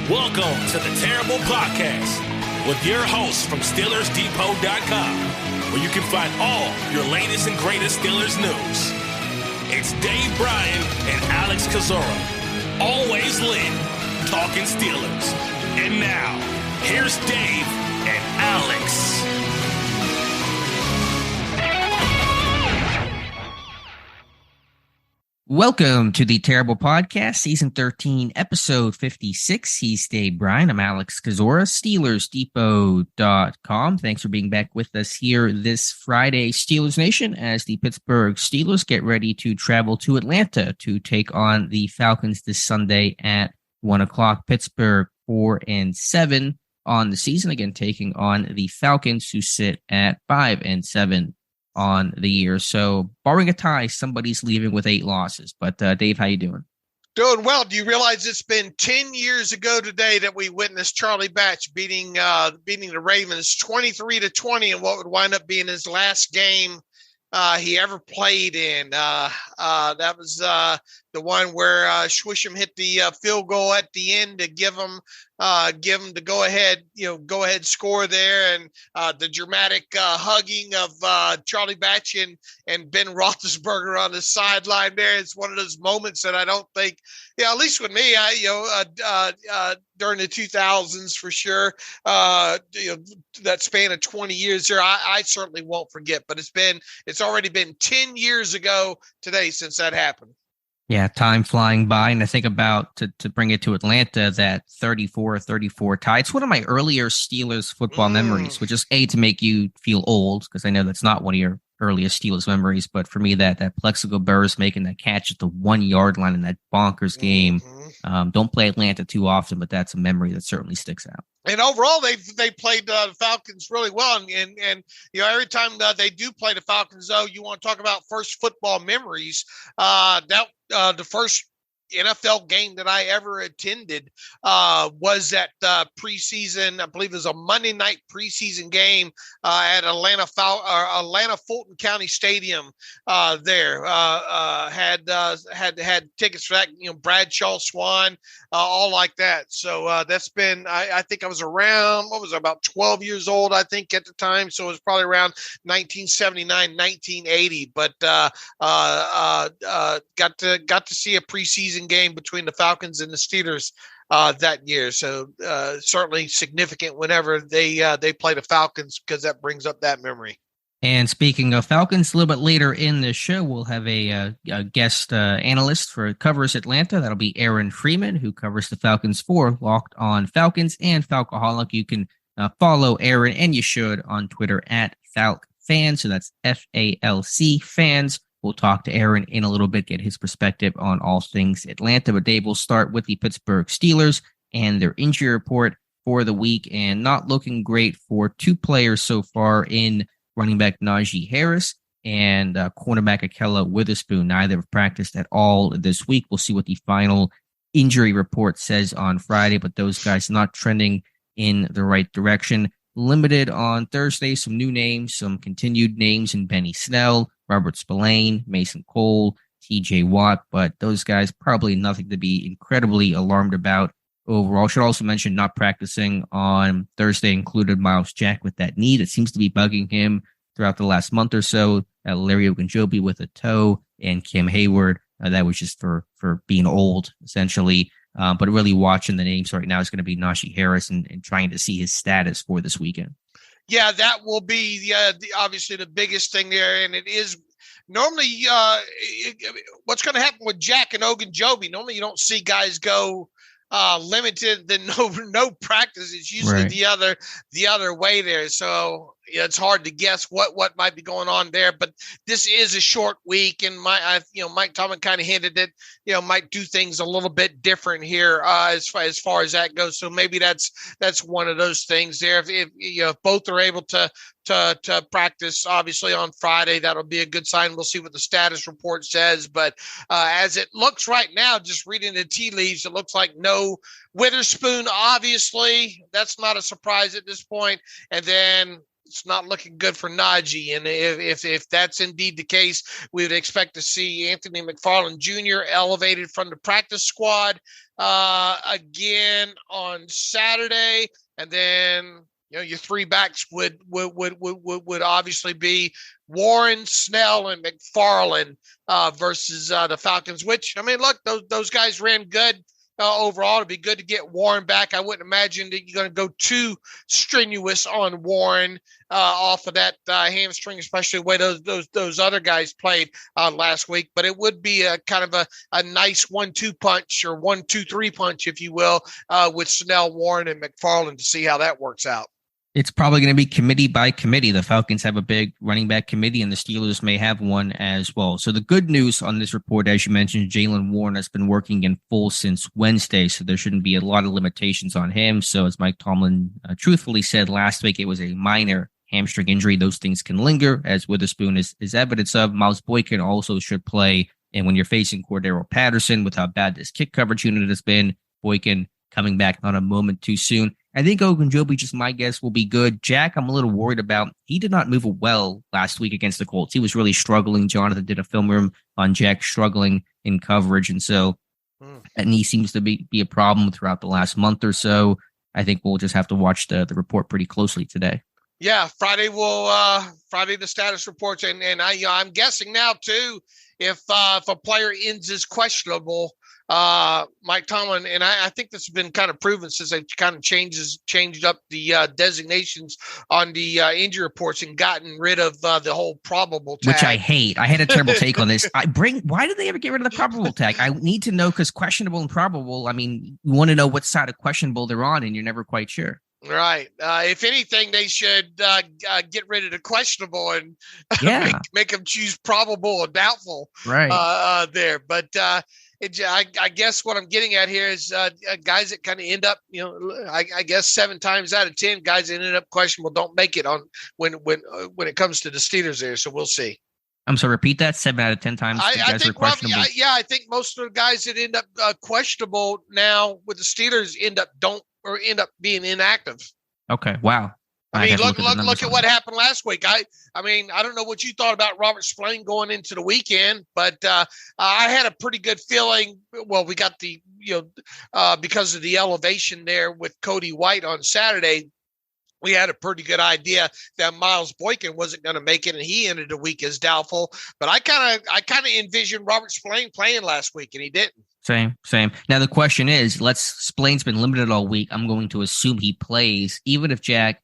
Welcome to the Terrible Podcast with your hosts from SteelersDepot.com, where you can find all your latest and greatest Steelers news. It's Dave Bryan and Alex Kozora, always lit, talking Steelers. And now, here's Dave and Alex. Welcome to the Terrible Podcast, Season 13, Episode 56. He's Dave Bryan. I'm Alex Kozora, SteelersDepot.com. Thanks for being back with us here this Friday, Steelers Nation, as the Pittsburgh Steelers get ready to travel to Atlanta to take on the Falcons this Sunday at 1 o'clock. Pittsburgh 4-7 on the season, again taking on the Falcons, who sit at 5-7 on the year. So barring a tie, somebody's leaving with 8 losses. But Dave, how you doing? Doing well. Do you realize it's been 10 years ago today that we witnessed Charlie Batch beating the Ravens 23-20 in what would wind up being his last game he ever played in? That was the one where Schwisham hit the field goal at the end to give him the go ahead score there, and the dramatic hugging of Charlie Batch and Ben Roethlisberger on the sideline there. It's one of those moments that I don't think, at least with me, during the 2000s for sure, that span of 20 years there, I certainly won't forget. But it's already been 10 years ago today since that happened. Yeah, time flying by. And I think about, to bring it to Atlanta, that 34-34 tie. It's one of my earlier Steelers football memories, which is to make you feel old, because I know that's not one of your earliest Steelers memories. But for me, that Plexico Burress making that catch at the 1 yard line in that bonkers game. Don't play Atlanta too often, but that's a memory that certainly sticks out. And overall, they played the Falcons really well. And every time they do play the Falcons, though, you want to talk about first football memories. The first NFL game that I ever attended was that preseason. I believe it was a Monday night preseason game at Atlanta Fulton County Stadium. There had tickets for that. Bradshaw, Swan, all like that. So that's been. I think I was around. What was I, about 12 years old? I think at the time. So it was probably around 1979, 1980. But got to see a preseason game between the Falcons and the Steelers that year. So certainly significant whenever they play the Falcons, because that brings up that memory. And speaking of Falcons, a little bit later in the show, we'll have a guest analyst for covers Atlanta. That'll be Aaron Freeman, who covers the Falcons for Locked On Falcons and Falcoholic. You can follow Aaron, and you should, on Twitter at FalcFans. So that's FALC fans. We'll talk to Aaron in a little bit, get his perspective on all things Atlanta. But Dave, we'll start with the Pittsburgh Steelers and their injury report for the week, and not looking great for 2 players so far in running back Najee Harris and cornerback Akella Witherspoon. Neither have practiced at all this week. We'll see what the final injury report says on Friday, but those guys not trending in the right direction. Limited on Thursday, some new names, some continued names in Benny Snell, Robert Spillane, Mason Cole, TJ Watt, but those guys probably nothing to be incredibly alarmed about overall. Should also mention not practicing on Thursday included Miles Jack with that knee that seems to be bugging him throughout the last month or so. Larry Ogunjobi with a toe, and Kim Hayward. That was just for being old, essentially. But really watching the names right now is going to be Najee Harris and trying to see his status for this weekend. Yeah, that will be obviously the biggest thing there, and it is normally what's going to happen with Jack and Ogunjobi. Normally, you don't see guys go limited, then no practice. It's usually right the other way there. So it's hard to guess what might be going on there, but this is a short week, and Mike Tomlin kind of hinted that might do things a little bit different here as far as that goes. So maybe that's one of those things there. If both are able to practice, obviously on Friday, that'll be a good sign. We'll see what the status report says, but as it looks right now, just reading the tea leaves, it looks like no Witherspoon. Obviously, that's not a surprise at this point, and then it's not looking good for Najee. And if that's indeed the case, we would expect to see Anthony McFarland Jr. elevated from the practice squad again on Saturday, and then your three backs would obviously be Warren, Snell, and McFarland versus the Falcons. Which, I mean, look, those guys ran good. Overall, it'd be good to get Warren back. I wouldn't imagine that you're going to go too strenuous on Warren off of that hamstring, especially the way those other guys played last week. But it would be a kind of a nice 1-2 punch or 1-2-3 punch, if you will, with Snell, Warren, and McFarland to see how that works out. It's probably going to be committee by committee. The Falcons have a big running back committee, and the Steelers may have one as well. So the good news on this report, as you mentioned, Jaylen Warren has been working in full since Wednesday, so there shouldn't be a lot of limitations on him. So as Mike Tomlin truthfully said last week, it was a minor hamstring injury. Those things can linger, as Witherspoon is evidence of. Miles Boykin also should play, and when you're facing Cordero Patterson with how bad this kick coverage unit has been, Boykin coming back not a moment too soon. I think Ogunjobi, just my guess, will be good. Jack, I'm a little worried about. He did not move well last week against the Colts. He was really struggling. Jonathan did a film room on Jack struggling in coverage, and so that knee seems to be a problem throughout the last month or so. I think we'll just have to watch the report pretty closely today. Yeah, Friday the status reports, and I'm guessing now too, if a player ends as questionable, Mike Tomlin, and I think this has been kind of proven since they kind of changed up the designations on the injury reports and gotten rid of the whole probable tag. Which I hate. I had a terrible take on this. Why did they ever get rid of the probable tag? I need to know, because questionable and probable, I mean, you want to know what side of questionable they're on, and you're never quite sure. Right. If anything, they should get rid of the questionable and make them choose probable or doubtful. Right. There, but I guess what I'm getting at here is guys that kind of end up, I guess 7 times out of 10 guys that ended up questionable don't make it on when it comes to the Steelers there. So we'll see. I'm sorry, repeat that. 7 out of 10 times guys are questionable. I think most of the guys that end up questionable now with the Steelers end up being inactive. Okay. Wow. I mean, look at what happened last week. I mean, I don't know what you thought about Robert Spillane going into the weekend, but I had a pretty good feeling. Well, we got the, because of the elevation there with Cody White on Saturday, we had a pretty good idea that Miles Boykin wasn't going to make it, and he ended the week as doubtful. But I kind of envisioned Robert Spillane playing last week, and he didn't. Same. Now the question is, Spillane's been limited all week. I'm going to assume he plays, even if Jack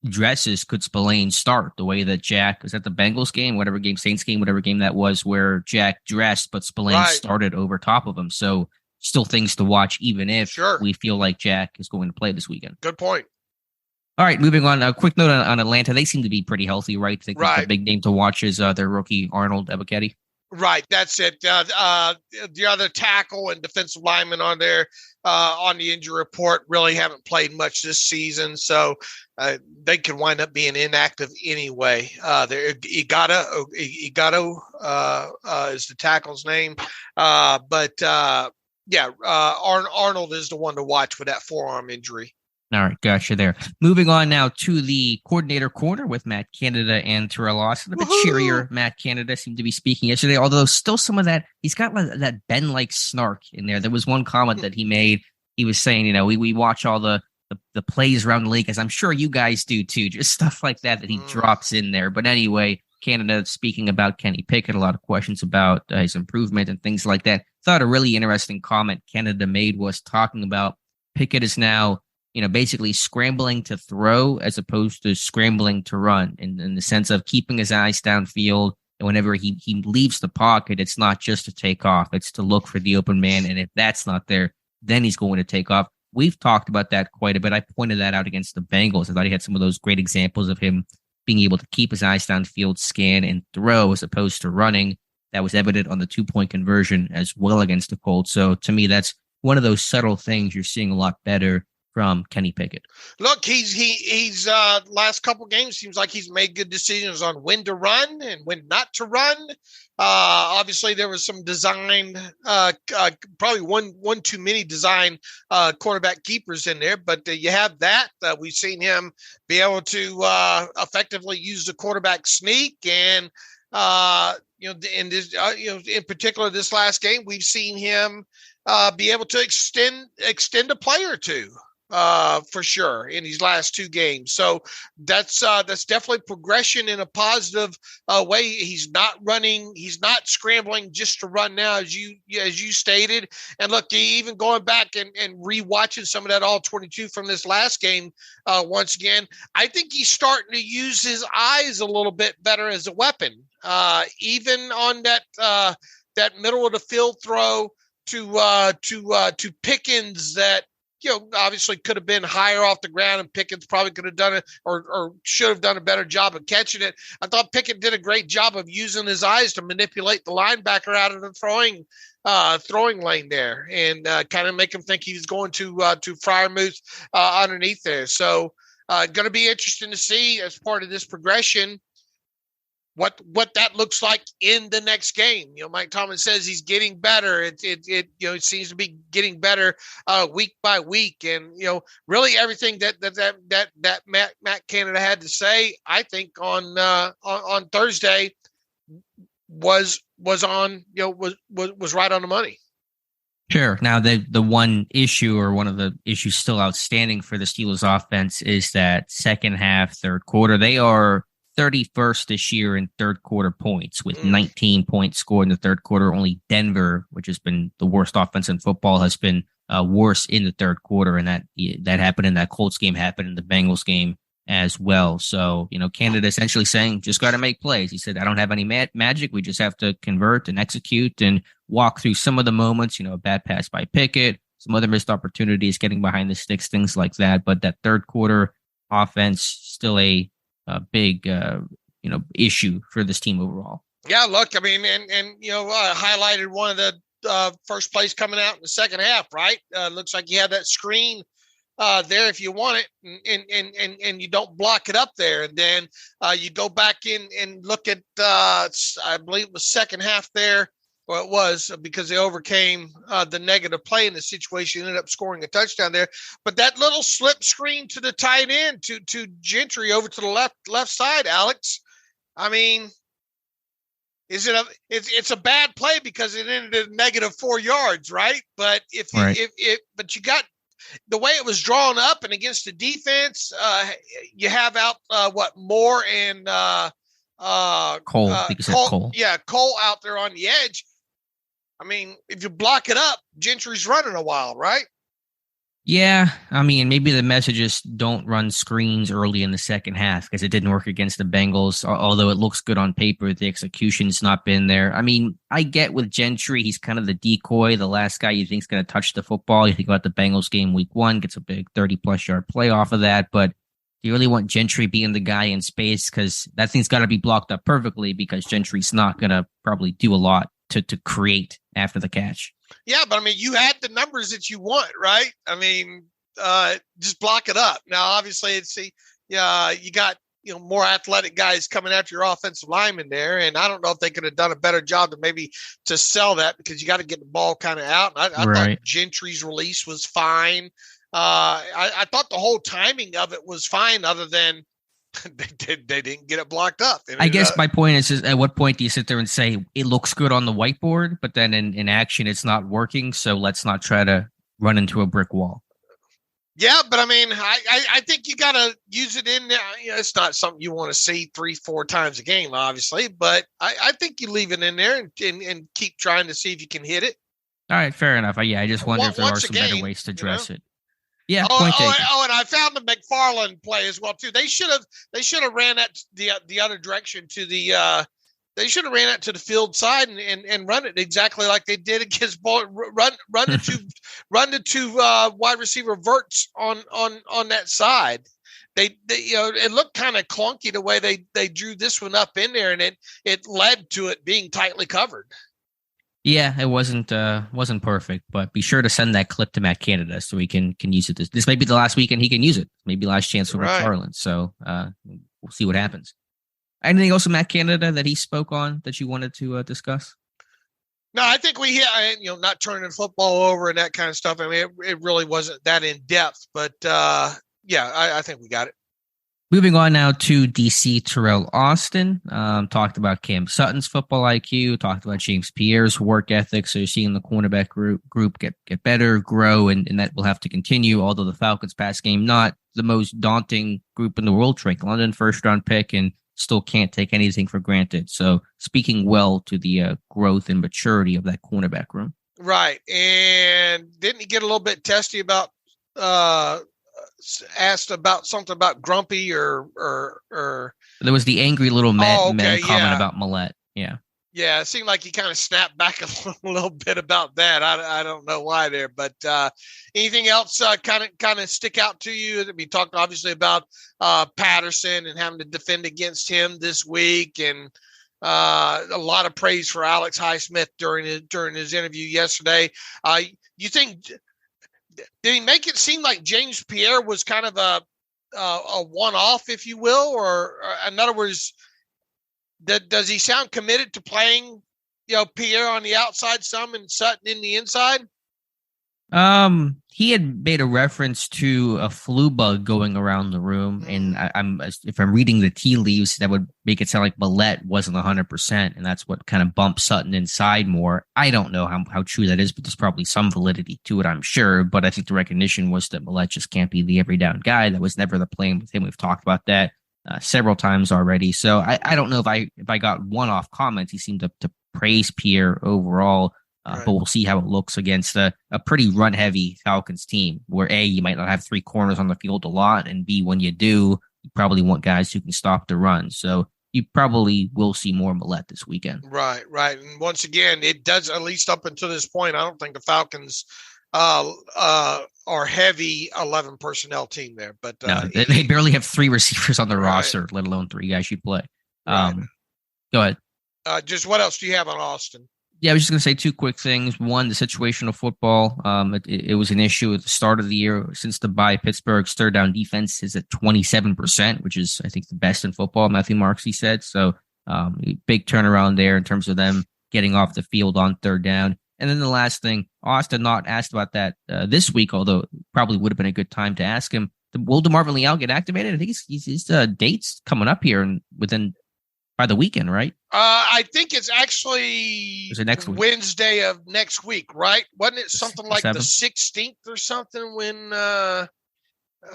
dresses. Could Spillane start the way that Jack was at the Bengals game, Saints game, whatever game that was, where Jack dressed, but Spillane started over top of him? So still things to watch, even if we feel like Jack is going to play this weekend. Good point. All right, moving on. A quick note on Atlanta. They seem to be pretty healthy, right? I think the big name to watch is their rookie Arnold Ebiketie. Right, that's it. The other tackle and defensive lineman on there on the injury report really haven't played much this season, so they could wind up being inactive anyway. Igato is the tackle's name, but Arnold is the one to watch with that forearm injury. All right, gotcha there. Moving on now to the coordinator corner with Matt Canada and Teryl Austin. A bit cheerier Matt Canada seemed to be speaking yesterday, although still some of that, he's got that Ben-like snark in there. There was one comment that he made. He was saying, we watch all the plays around the league, as I'm sure you guys do too, just stuff like that he drops in there. But anyway, Canada speaking about Kenny Pickett, a lot of questions about his improvement and things like that. Thought a really interesting comment Canada made was talking about Pickett is now basically scrambling to throw as opposed to scrambling to run, in the sense of keeping his eyes downfield. And whenever he leaves the pocket, it's not just to take off, it's to look for the open man. And if that's not there, then he's going to take off. We've talked about that quite a bit. I pointed that out against the Bengals. I thought he had some of those great examples of him being able to keep his eyes downfield, scan, and throw as opposed to running. That was evident on the 2-point conversion as well against the Colts. So to me, that's one of those subtle things you're seeing a lot better from Kenny Pickett. Look, he's last couple games seems like he's made good decisions on when to run and when not to run. Obviously, there was some design, probably one too many design quarterback keepers in there, but you have that. We've seen him be able to effectively use the quarterback sneak, and in particular this last game, we've seen him be able to extend a play or two for sure in these last two games. So that's definitely progression in a positive way. He's not scrambling just to run now, as you stated. And look, even going back and rewatching some of that all 22 from this last game, once again, I think he's starting to use his eyes a little bit better as a weapon. Even on that middle of the field throw to Pickens that, obviously could have been higher off the ground, and Pickens probably could have done it or should have done a better job of catching it. I thought Pickens did a great job of using his eyes to manipulate the linebacker out of the throwing lane there, and kind of make him think he was going to Freiermuth underneath there. So going to be interesting to see as part of this progression what that looks like in the next game. Mike Tomlin says he's getting better. It seems to be getting better week by week, and really everything that Matt Canada had to say, I think on Thursday was on was right on the money. Sure. Now the one issue, or one of the issues still outstanding for the Steelers offense, is that second half, third quarter. They are 31st this year in third quarter points, with 19 points scored in the third quarter. Only Denver, which has been the worst offense in football, has been worse in the third quarter, and that happened in that Colts game, happened in the Bengals game as well. So, Canada essentially saying, just got to make plays. He said, I don't have any magic. We just have to convert and execute and walk through some of the moments, a bad pass by Pickett, some other missed opportunities, getting behind the sticks, things like that. But that third quarter offense, still a big, issue for this team overall. Yeah, look, I mean, and highlighted one of the first plays coming out in the second half, right? Looks like you had that screen there if you want it, and you don't block it up there. And then you go back in and look at, I believe it was second half there. Well, it was, because they overcame the negative play in the situation, ended up scoring a touchdown there. But that little slip screen to the tight end to Gentry over to the left side, Alex. I mean, it's a bad play because it ended at -4 yards, right? But but you got the way it was drawn up and against the defense, you have out Moore and Cole. I think you said Cole. Yeah, Cole out there on the edge. I mean, if you block it up, Gentry's running a while, right? Yeah, I mean, maybe the message is don't run screens early in the second half, because it didn't work against the Bengals. Although it looks good on paper, the execution's not been there. I mean, I get with Gentry, he's kind of the decoy, the last guy you think is going to touch the football. You think about the Bengals game week 1, gets a big 30-plus yard play off of that. But do you really want Gentry being the guy in space? Because that thing's got to be blocked up perfectly, because Gentry's not going to probably do a lot to create after the catch. Yeah, but I mean, you had the numbers that you want, right? I mean, just block it up. Now, obviously, you got more athletic guys coming after your offensive lineman there, and I don't know if they could have done a better job to sell that, because you got to get the ball kind of out. I thought Gentry's release was fine. I thought the whole timing of it was fine, other than they didn't get it blocked up. I guess my point is, at what point do you sit there and say it looks good on the whiteboard, but then in action it's not working, so let's not try to run into a brick wall? Yeah, but I mean, I think you got to use it in there. It's not something you want to see 3-4 times a game, obviously, but I think you leave it in there and keep trying to see if you can hit it. All right, fair enough. I just wonder if there are some better ways to address it. Yeah. And I found the McFarland play as well too. They should have ran that the other direction to the. They should have ran it to the field side and run it exactly like they did against run the two wide receiver verts on that side. They it looked kind of clunky the way they drew this one up in there, and it led to it being tightly covered. Yeah, it wasn't perfect, but be sure to send that clip to Matt Canada so he can use it. This may be the last weekend he can use it. Maybe last chance for McFarland. So we'll see what happens. Anything else with Matt Canada that he spoke on that you wanted to discuss? No, I think we hit, not turning football over and that kind of stuff. I mean, it really wasn't that in depth, but I think we got it. Moving on now to DC, Teryl Austin. Talked about Cam Sutton's football IQ, talked about James Pierre's work ethic. So you're seeing the cornerback group get better, grow, and that will have to continue. Although the Falcons pass game, not the most daunting group in the world. Drake London, first round pick, and still can't take anything for granted. So speaking well to the growth and maturity of that cornerback room. Right. And didn't he get a little bit testy about asked about something about Grumpy or there was the angry little man comment yeah. about Millette. Yeah. Yeah. It seemed like he kind of snapped back a little bit about that. I don't know why there, but anything else kind of stick out to you? We talked obviously about Patterson and having to defend against him this week, and a lot of praise for Alex Highsmith during his interview yesterday. You think, did he make it seem like James Pierre was kind of a one-off, if you will, or in other words, does he sound committed to playing, Pierre on the outside some and Sutton in the inside? He had made a reference to a flu bug going around the room, and if I'm reading the tea leaves, that would make it sound like Millette wasn't 100%, and that's what kind of bumped Sutton inside more. I don't know how true that is, but there's probably some validity to it, I'm sure. But I think the recognition was that Millette just can't be the every down guy. That was never the plan with him. We've talked about that several times already. So I don't know if I got one-off comments. He seemed to praise Pierre overall. Right. But we'll see how it looks against a pretty run-heavy Falcons team, where A, you might not have three corners on the field a lot, and B, when you do, you probably want guys who can stop the run. So you probably will see more Millette this weekend. Right. And once again, it does, at least up until this point, I don't think the Falcons are heavy 11 personnel team there. But no, they barely have three receivers on the roster, let alone three guys you play. Right. Go ahead. Just what else do you have on Austin? Yeah, I was just going to say two quick things. One, the situational football. It was an issue at the start of the year. Since the bye, Pittsburgh's third down defense is at 27%, which is, I think, the best in football, Matthew Marks, he said. So big turnaround there in terms of them getting off the field on third down. And then the last thing, Austin not asked about that this week, although it probably would have been a good time to ask him. Will DeMarvin Leal get activated? I think his date's coming up here and by the weekend, right? I think it's actually next week? Wednesday of next week, right? Wasn't it something like 7th? the 16th or something? When? No,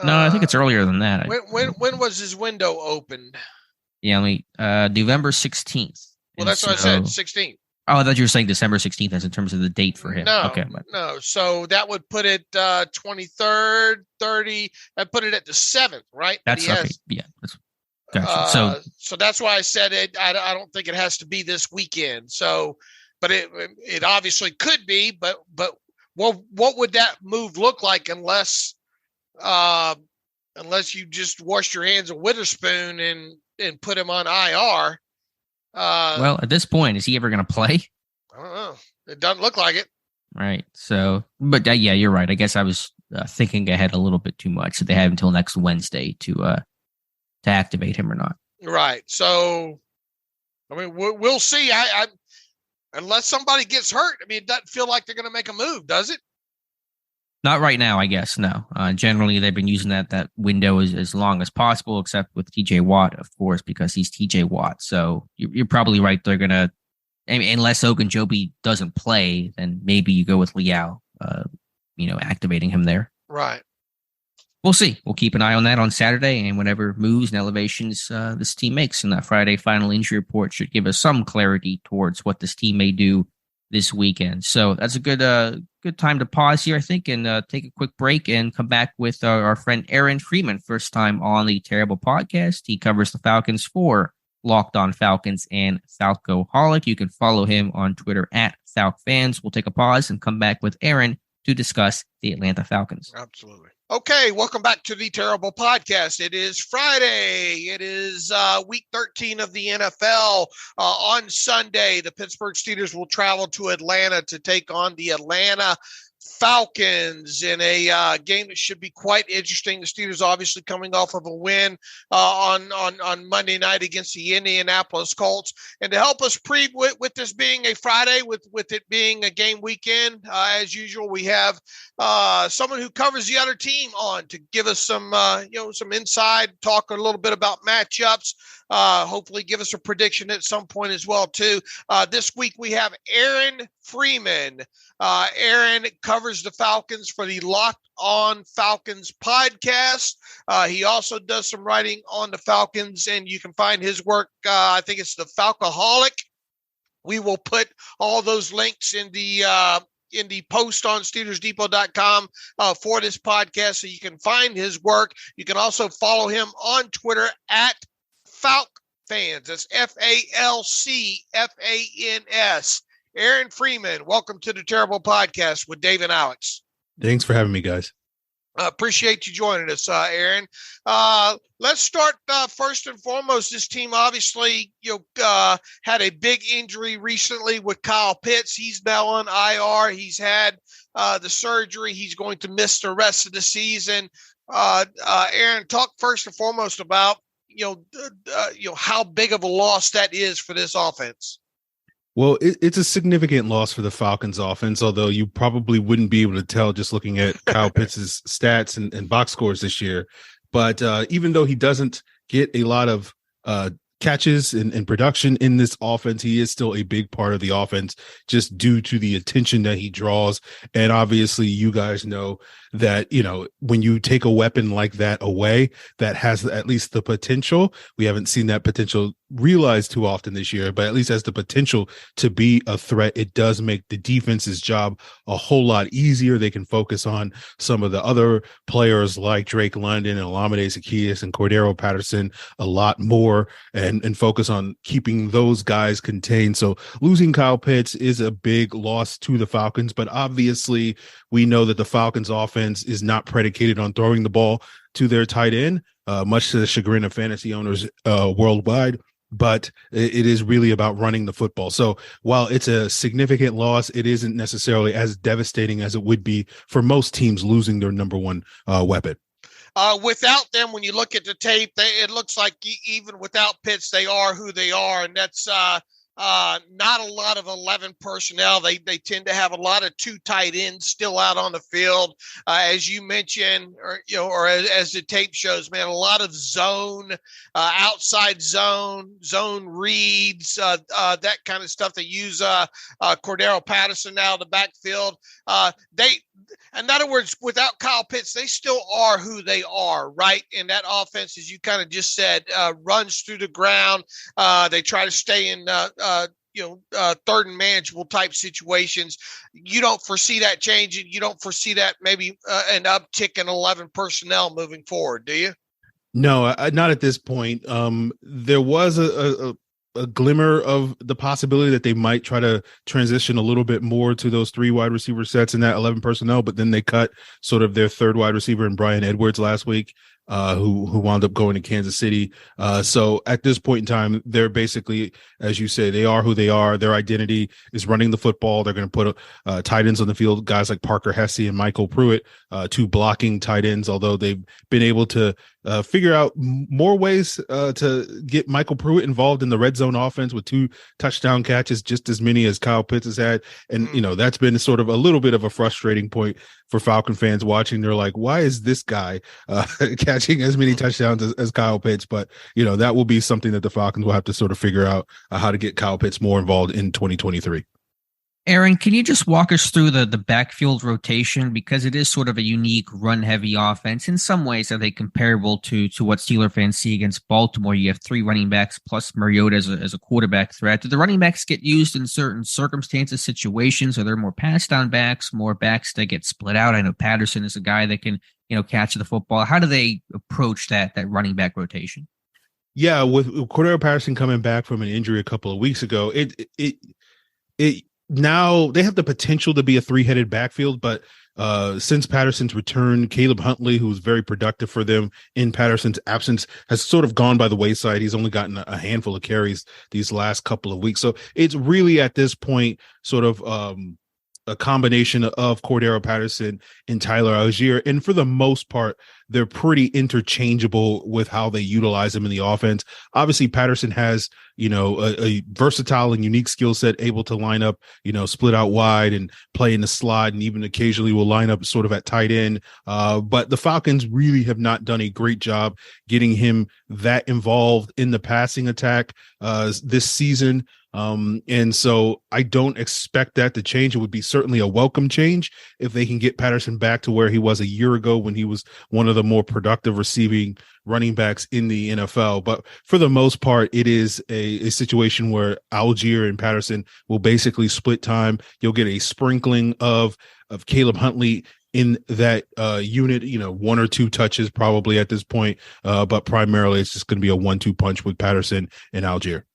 I think it's earlier than that. When was his window opened? Yeah, November 16th. Well, that's what I said, 16th. Oh, I thought you were saying December 16th as in terms of the date for him. No, okay, no. So that would put it 23rd, 30. That put it at the 7th, right? That's okay. Yeah, that's gotcha. So that's why I said it. I don't think it has to be this weekend. So, but it obviously could be. But what would that move look like unless you just washed your hands of Witherspoon and put him on IR? Well, at this point, is he ever going to play? I don't know. It doesn't look like it. Right. So, but yeah, you're right. I guess I was thinking ahead a little bit too much. So they have until next Wednesday to activate him or not. Right. So, I mean, we'll see. I unless somebody gets hurt, I mean, it doesn't feel like they're going to make a move, does it? Not right now, I guess. No. Generally, they've been using that window as long as possible, except with TJ Watt, of course, because he's TJ Watt. So you're probably right. They're going to, unless Ogunjobi doesn't play, then maybe you go with Leal, activating him there. Right. We'll see. We'll keep an eye on that on Saturday, and whatever moves and elevations this team makes in that Friday final injury report should give us some clarity towards what this team may do this weekend. So that's a good time to pause here, I think, and take a quick break and come back with our friend Aaron Freeman, first time on the Terrible Podcast. He covers the Falcons for Locked On Falcons and Falcoholic. You can follow him on Twitter at FalcFans. We'll take a pause and come back with Aaron to discuss the Atlanta Falcons. Absolutely. Okay, welcome back to the Terrible Podcast. It is Friday. It is week 13 of the NFL. On Sunday, the Pittsburgh Steelers will travel to Atlanta to take on the Atlanta Falcons in a game that should be quite interesting. The Steelers obviously coming off of a win on Monday night against the Indianapolis Colts. And to help us with this being a Friday, with it being a game weekend, as usual, we have someone who covers the other team on to give us some inside talk, a little bit about matchups. Hopefully give us a prediction at some point as well, too. This week we have Aaron Freeman. Aaron covers the Falcons for the Locked On Falcons podcast. He also does some writing on the Falcons, and you can find his work. I think it's the Falcoholic. We will put all those links in the post on SteelersDepot.com for this podcast, so you can find his work. You can also follow him on Twitter at FalcFans. That's FalcFans. Aaron Freeman, welcome to the Terrible Podcast with Dave and Alex. Thanks for having me, guys. Appreciate you joining us, Aaron. Let's start first and foremost. This team obviously, had a big injury recently with Kyle Pitts. He's now on IR. He's had the surgery. He's going to miss the rest of the season. Aaron, talk first and foremost about how big of a loss that is for this offense. Well, it's a significant loss for the Falcons offense, although you probably wouldn't be able to tell just looking at Kyle Pitts' stats and box scores this year. But even though he doesn't get a lot of catches and production in this offense, he is still a big part of the offense just due to the attention that he draws. And obviously, you guys know that, when you take a weapon like that away, that has at least the potential. We haven't seen that potential realized too often this year, but at least has the potential to be a threat. It does make the defense's job a whole lot easier. They can focus on some of the other players like Drake London and Olamide Zaccheaus and Cordero Patterson a lot more and focus on keeping those guys contained. So losing Kyle Pitts is a big loss to the Falcons, but obviously we know that the Falcons offense is not predicated on throwing the ball to their tight end, much to the chagrin of fantasy owners worldwide. But it is really about running the football. So while it's a significant loss, it isn't necessarily as devastating as it would be for most teams losing their number one weapon. Without them, when you look at the tape, it looks like even without Pitts, they are who they are. And that's not a lot of 11 personnel. They tend to have a lot of two tight ends still out on the field, as you mentioned, or as the tape shows. Man, a lot of zone, outside zone reads, that kind of stuff. They use Cordero Patterson out of the backfield. In other words, without Kyle Pitts, they still are who they are, right? And that offense, as you kind of just said, runs through the ground. They try to stay in, third and manageable type situations. You don't foresee that changing. You don't foresee that maybe an uptick in 11 personnel moving forward, do you? No, not at this point. There was a glimmer of the possibility that they might try to transition a little bit more to those three wide receiver sets in that 11 personnel, but then they cut sort of their third wide receiver in Bryan Edwards last week, who wound up going to Kansas City. So at this point in time, they're basically, as you say, they are who they are. Their identity is running the football. They're going to put tight ends on the field, guys like Parker Hesse and Michael Pruitt, two blocking tight ends, although they've been able to figure out more ways to get Michael Pruitt involved in the red zone offense with 2 touchdown catches, just as many as Kyle Pitts has had. And, that's been sort of a little bit of a frustrating point for Falcon fans watching. They're like, why is this guy catching as many touchdowns as Kyle Pitts? But, that will be something that the Falcons will have to sort of figure out how to get Kyle Pitts more involved in 2023. Aaron, can you just walk us through the backfield rotation? Because it is sort of a unique run-heavy offense. In some ways, are they comparable to what Steeler fans see against Baltimore? You have 3 running backs plus Mariota as a quarterback threat. Do the running backs get used in certain circumstances, situations? Are there more pass-down backs, more backs that get split out? I know Patterson is a guy that can, catch the football. How do they approach that running back rotation? Yeah, with Cordero Patterson coming back from an injury a couple of weeks ago, it now they have the potential to be a 3-headed backfield, but since Patterson's return, Caleb Huntley, who's very productive for them in Patterson's absence, has sort of gone by the wayside. He's only gotten a handful of carries these last couple of weeks. So it's really at this point sort of a combination of Cordero Patterson and Tyler Algier. And for the most part, they're pretty interchangeable with how they utilize him in the offense. Obviously, Patterson has, a versatile and unique skill set, able to line up, split out wide and play in the slot, and even occasionally will line up sort of at tight end. But the Falcons really have not done a great job getting him that involved in the passing attack this season. And so I don't expect that to change. It would be certainly a welcome change if they can get Patterson back to where he was a year ago when he was one of the more productive receiving running backs in the NFL. But for the most part, it is a situation where Algier and Patterson will basically split time. You'll get a sprinkling of Caleb Huntley in that unit, one or two touches probably at this point. But primarily it's just going to be a 1-2 punch with Patterson and Algier.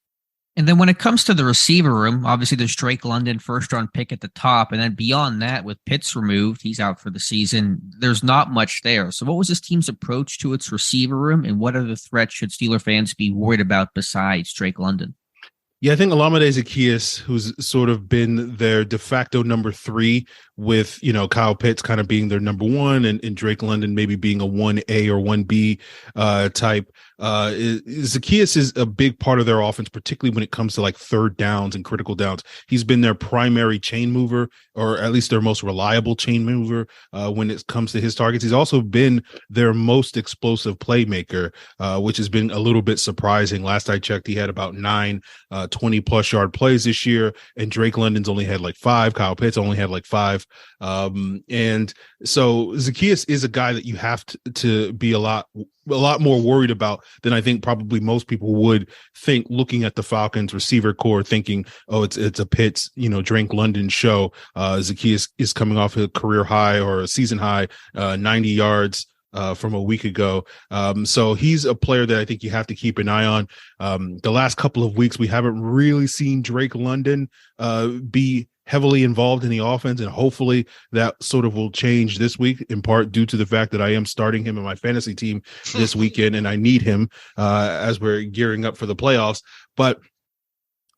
And then when it comes to the receiver room, obviously there's Drake London, first-round pick at the top. And then beyond that, with Pitts removed, he's out for the season. There's not much there. So what was this team's approach to its receiver room, and what other threats should Steeler fans be worried about besides Drake London? Yeah, I think Olamide Zaccheaus, who's sort of been their de facto number 3, with, Kyle Pitts kind of being their number 1 and Drake London maybe being a 1A or 1B type. Zaccheaus is a big part of their offense, particularly when it comes to like third downs and critical downs. He's been their primary chain mover, or at least their most reliable chain mover when it comes to his targets. He's also been their most explosive playmaker, which has been a little bit surprising. Last I checked, he had about 9 20-plus yard plays this year, and Drake London's only had like 5. Kyle Pitts only had like 5. And so Zaccheaus is a guy that you have to be a lot more worried about than I think probably most people would think, looking at the Falcons receiver core, thinking, oh, it's a Pitts, Drake London show. Zaccheaus is coming off a career high or a season high, 90 yards from a week ago. So he's a player that I think you have to keep an eye on. The last couple of weeks, we haven't really seen Drake London be heavily involved in the offense, and hopefully that sort of will change this week, in part due to the fact that I am starting him in my fantasy team this weekend, and I need him as we're gearing up for the playoffs. But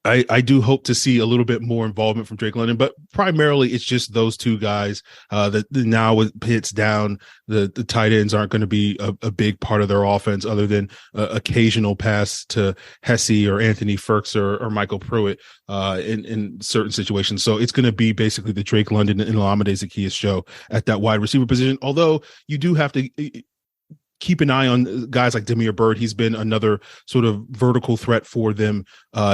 I do hope to see a little bit more involvement from Drake London, but primarily it's just those two guys that now with Pitts down, the tight ends aren't going to be a big part of their offense, other than occasional pass to Hesse or Anthony Ferks or Michael Pruitt in certain situations. So it's going to be basically the Drake London and Olamide Zaccheaus show at that wide receiver position, although you do have to keep an eye on guys like Damiere Byrd. He's been another sort of vertical threat for them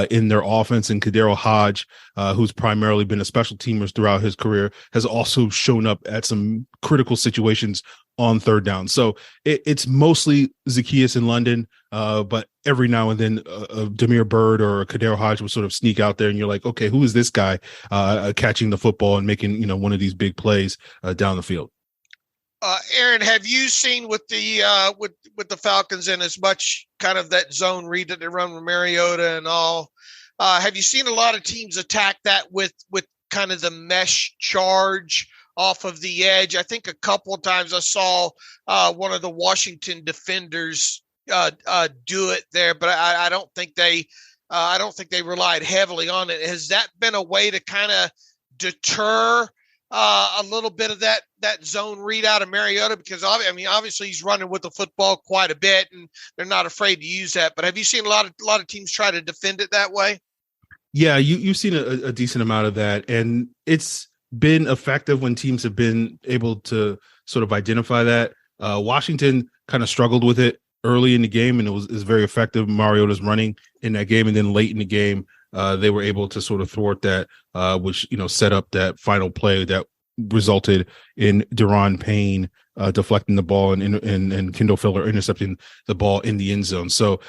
in their offense. And Kadero Hodge, who's primarily been a special teamer throughout his career, has also shown up at some critical situations on third down. So it's mostly Zaccheaus in London, but every now and then Damiere Byrd or Kadero Hodge will sort of sneak out there, and you're like, okay, who is this guy catching the football and making one of these big plays down the field? Aaron, have you seen with the with the Falcons and as much kind of that zone read that they run with Mariota and all? Have you seen a lot of teams attack that with kind of the mesh charge off of the edge? I think a couple of times I saw one of the Washington defenders do it there, but I don't think they relied heavily on it. Has that been a way to kind of deter a little bit of that zone read out of Mariota? Because obviously he's running with the football quite a bit, and they're not afraid to use that. But have you seen a lot of teams try to defend it that way? Yeah, you've seen a decent amount of that, and it's been effective when teams have been able to sort of identify that. Washington kind of struggled with it early in the game, and it was very effective. Mariota's running in that game, and then late in the game, they were able to sort of thwart that, which set up that final play that resulted in Deron Payne deflecting the ball and Kendall Fuller intercepting the ball in the end zone. So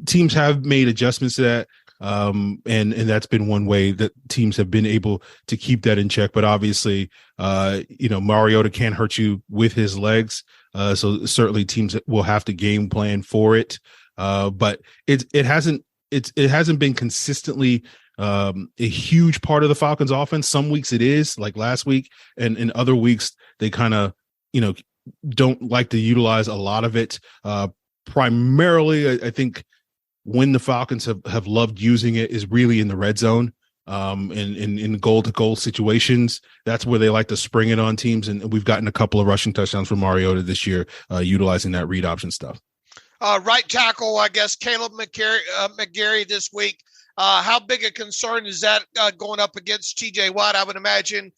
teams have made adjustments to that, and that's been one way that teams have been able to keep that in check. But obviously, Mariota can't hurt you with his legs, so certainly teams will have to game plan for it. But it hasn't been consistently a huge part of the Falcons offense. Some weeks it is, like last week, and in other weeks they kind of, don't like to utilize a lot of it. Primarily, I think when the Falcons have loved using it is really in the red zone. in goal-to-goal situations. That's where they like to spring it on teams, and we've gotten a couple of rushing touchdowns from Mariota this year, utilizing that read option stuff. Right tackle, I guess, Caleb McGarry this week. How big a concern is that going up against TJ Watt? I would imagine,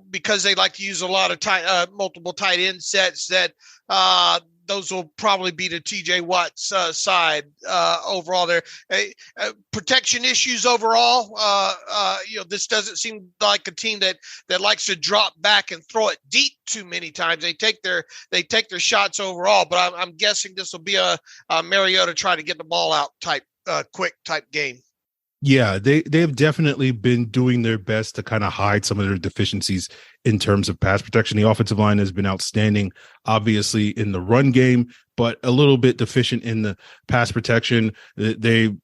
because they like to use a lot of multiple tight end sets, that those will probably be the TJ Watt's side overall there. Protection issues overall. This doesn't seem like a team that likes to drop back and throw it deep too many times. They take their shots overall, but I'm guessing this will be a Mariota try to get the ball out quick type game. Yeah, they have definitely been doing their best to kind of hide some of their deficiencies in terms of pass protection. The offensive line has been outstanding, obviously, in the run game, but a little bit deficient in the pass protection.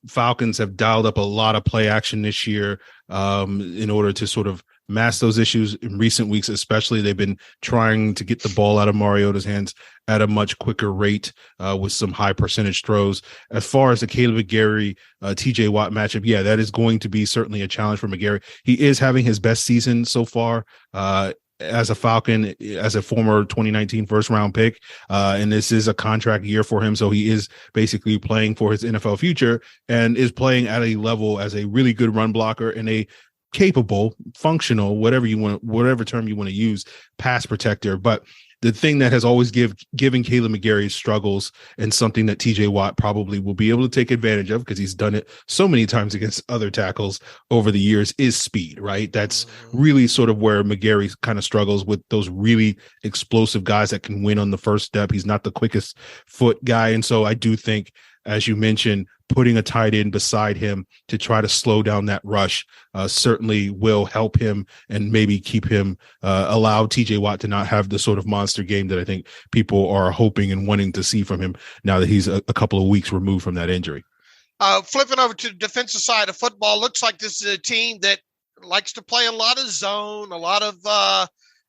Falcons have dialed up a lot of play action this year in order to sort of mask those issues in recent weeks. Especially, they've been trying to get the ball out of Mariota's hands at a much quicker rate with some high percentage throws. As far as the Caleb McGarry, TJ Watt matchup, yeah, that is going to be certainly a challenge for McGarry. He is having his best season so far as a Falcon, as a former 2019 first round pick. And this is a contract year for him. So he is basically playing for his NFL future and is playing at a level as a really good run blocker and a capable, functional, whatever term you want to use, pass protector. But the thing that has always given Caleb McGarry struggles, and something that TJ Watt probably will be able to take advantage of because he's done it so many times against other tackles over the years, is speed, right? That's really sort of where McGarry kind of struggles with those really explosive guys that can win on the first step. He's not the quickest foot guy. And so I do think, as you mentioned, putting a tight end beside him to try to slow down that rush certainly will help him and maybe keep him, allow TJ Watt to not have the sort of monster game that I think people are hoping and wanting to see from him now that he's a couple of weeks removed from that injury. Flipping over to the defensive side of football, looks like this is a team that likes to play a lot of zone, a lot of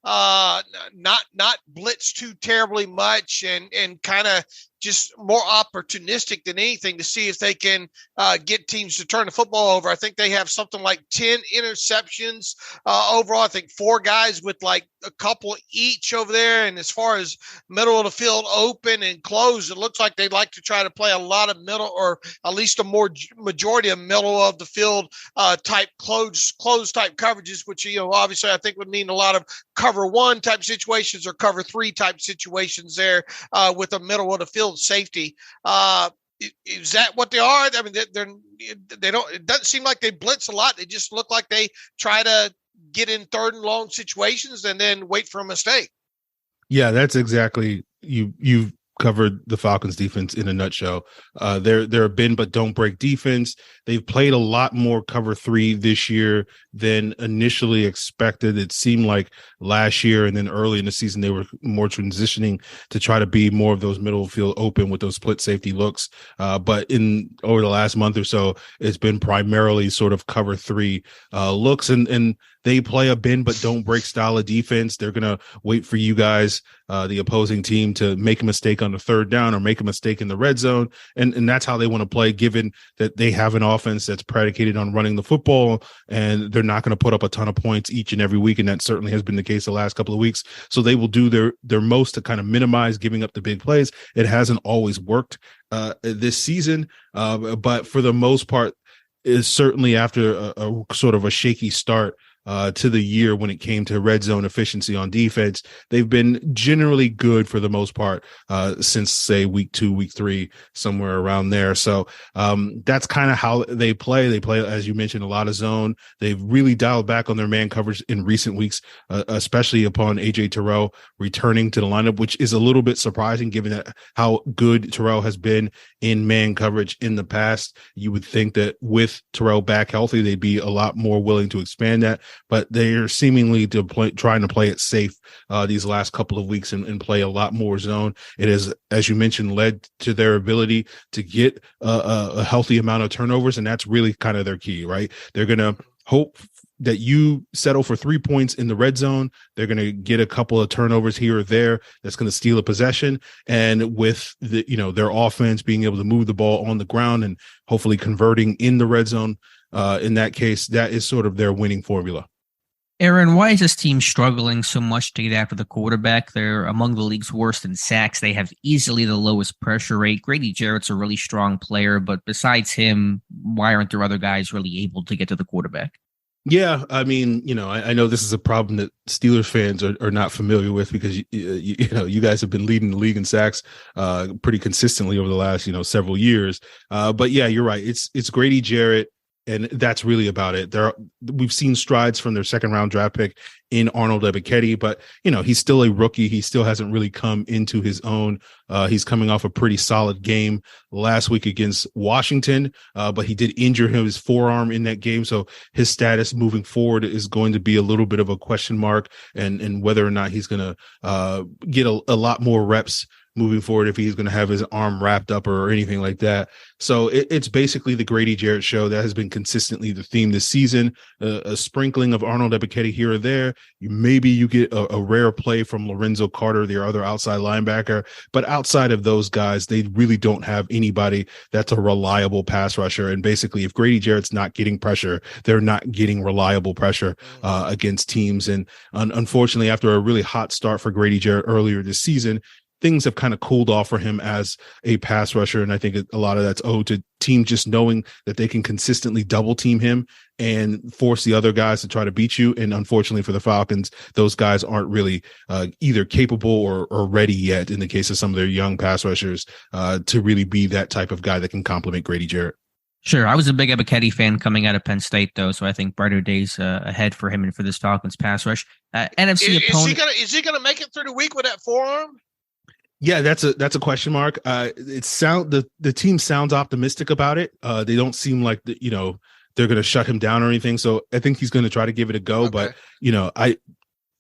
not blitz too terribly much, and kind of just more opportunistic than anything to see if they can get teams to turn the football over. I think they have something like 10 interceptions overall. I think 4 guys with like a couple each over there. And as far as middle of the field open and closed, it looks like they'd like to try to play a lot of middle, or at least a more majority of middle of the field type closed type coverages, which, obviously I think would mean a lot of cover 1 type situations or cover 3 type situations there with a middle of the field safety. Is that what they are? I mean, they don't. It doesn't seem like they blitz a lot. They just look like they try to get in third and long situations and then wait for a mistake. Yeah, that's exactly you've covered the Falcons defense in a nutshell. They're a bend but don't break defense. They've played a lot more cover 3 this year than initially expected. It seemed like last year and then early in the season they were more transitioning to try to be more of those middle field open with those split safety looks. But over the last month or so, it's been primarily sort of cover 3 looks, and they play a bend but don't break style of defense. They're going to wait for you guys, the opposing team, to make a mistake on the third down or make a mistake in the red zone. And that's how they want to play, given that they have an offense that's predicated on running the football, and they're not going to put up a ton of points each and every week. And that certainly has been the case the last couple of weeks. So they will do their most to kind of minimize giving up the big plays. It hasn't always worked this season, but for the most part, is certainly after a sort of a shaky start to the year when it came to red zone efficiency on defense, they've been generally good for the most part since, say, week 2, week 3, somewhere around there. So that's kind of how they play. They play, as you mentioned, a lot of zone. They've really dialed back on their man coverage in recent weeks, especially upon A.J. Teryl returning to the lineup, which is a little bit surprising given that how good Teryl has been in man coverage in the past. You would think that with Teryl back healthy, they'd be a lot more willing to expand that. But they're seemingly trying to play it safe these last couple of weeks and play a lot more zone. It has, as you mentioned, led to their ability to get a healthy amount of turnovers, and that's really kind of their key, right? They're going to hope that you settle for 3 points in the red zone. They're going to get a couple of turnovers here or there. That's going to steal a possession. And with their offense being able to move the ball on the ground and hopefully converting in the red zone, in that case, that is sort of their winning formula. Aaron, why is this team struggling so much to get after the quarterback? They're among the league's worst in sacks. They have easily the lowest pressure rate. Grady Jarrett's a really strong player, but besides him, why aren't there other guys really able to get to the quarterback? Yeah, I mean, I know this is a problem that Steelers fans are not familiar with because you guys have been leading the league in sacks pretty consistently over the last several years. But yeah, you're right. It's Grady Jarrett. And that's really about it. We've seen strides from their second round draft pick in Arnold Ebiketie, but he's still a rookie. He still hasn't really come into his own. He's coming off a pretty solid game last week against Washington, but he did injure his forearm in that game. So his status moving forward is going to be a little bit of a question mark, and whether or not he's going to get a lot more reps moving forward, if he's going to have his arm wrapped up or anything like that. So it's basically the Grady Jarrett show. That has been consistently the theme this season. A sprinkling of Arnold Ebiketie here or there. Maybe you get a rare play from Lorenzo Carter, their other outside linebacker. But outside of those guys, they really don't have anybody that's a reliable pass rusher. And basically, if Grady Jarrett's not getting pressure, they're not getting reliable pressure against teams. And unfortunately, after a really hot start for Grady Jarrett earlier this season, things have kind of cooled off for him as a pass rusher. And I think a lot of that's owed to teams just knowing that they can consistently double team him and force the other guys to try to beat you. And unfortunately for the Falcons, those guys aren't really either capable or ready yet, in the case of some of their young pass rushers, to really be that type of guy that can complement Grady Jarrett. Sure. I was a big Ebiketie fan coming out of Penn State, though, so I think brighter days ahead for him and for this Falcons pass rush. NFC opponent. Is he gonna make it through the week with that forearm? Yeah, that's a question mark. The team sounds optimistic about it. They don't seem like they're going to shut him down or anything. So I think he's going to try to give it a go. Okay. But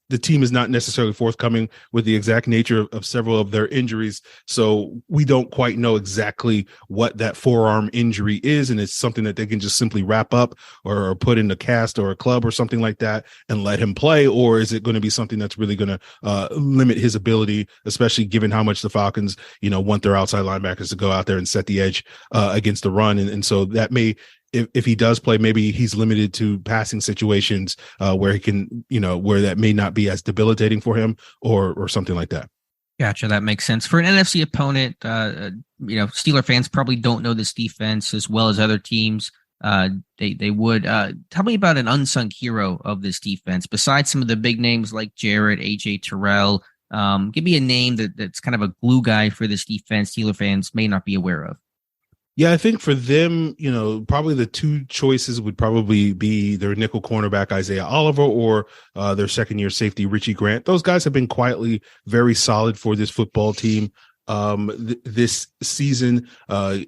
the team is not necessarily forthcoming with the exact nature of several of their injuries. So we don't quite know exactly what that forearm injury is. And it's something that they can just simply wrap up or put in a cast or a club or something like that and let him play. Or is it going to be something that's really going to limit his ability, especially given how much the Falcons, want their outside linebackers to go out there and set the edge against the run. And so that may, if he does play, maybe he's limited to passing situations where he can, where that may not be as debilitating for him or something like that. Gotcha. That makes sense. For an NFC opponent, Steeler fans probably don't know this defense as well as other teams. They would. Tell me about an unsung hero of this defense, besides some of the big names like Jarrett, AJ Terrell. Give me a name that's kind of a glue guy for this defense Steeler fans may not be aware of. Yeah, I think for them, probably the two choices would probably be their nickel cornerback, Isaiah Oliver, or their second-year safety, Richie Grant. Those guys have been quietly very solid for this football team this season,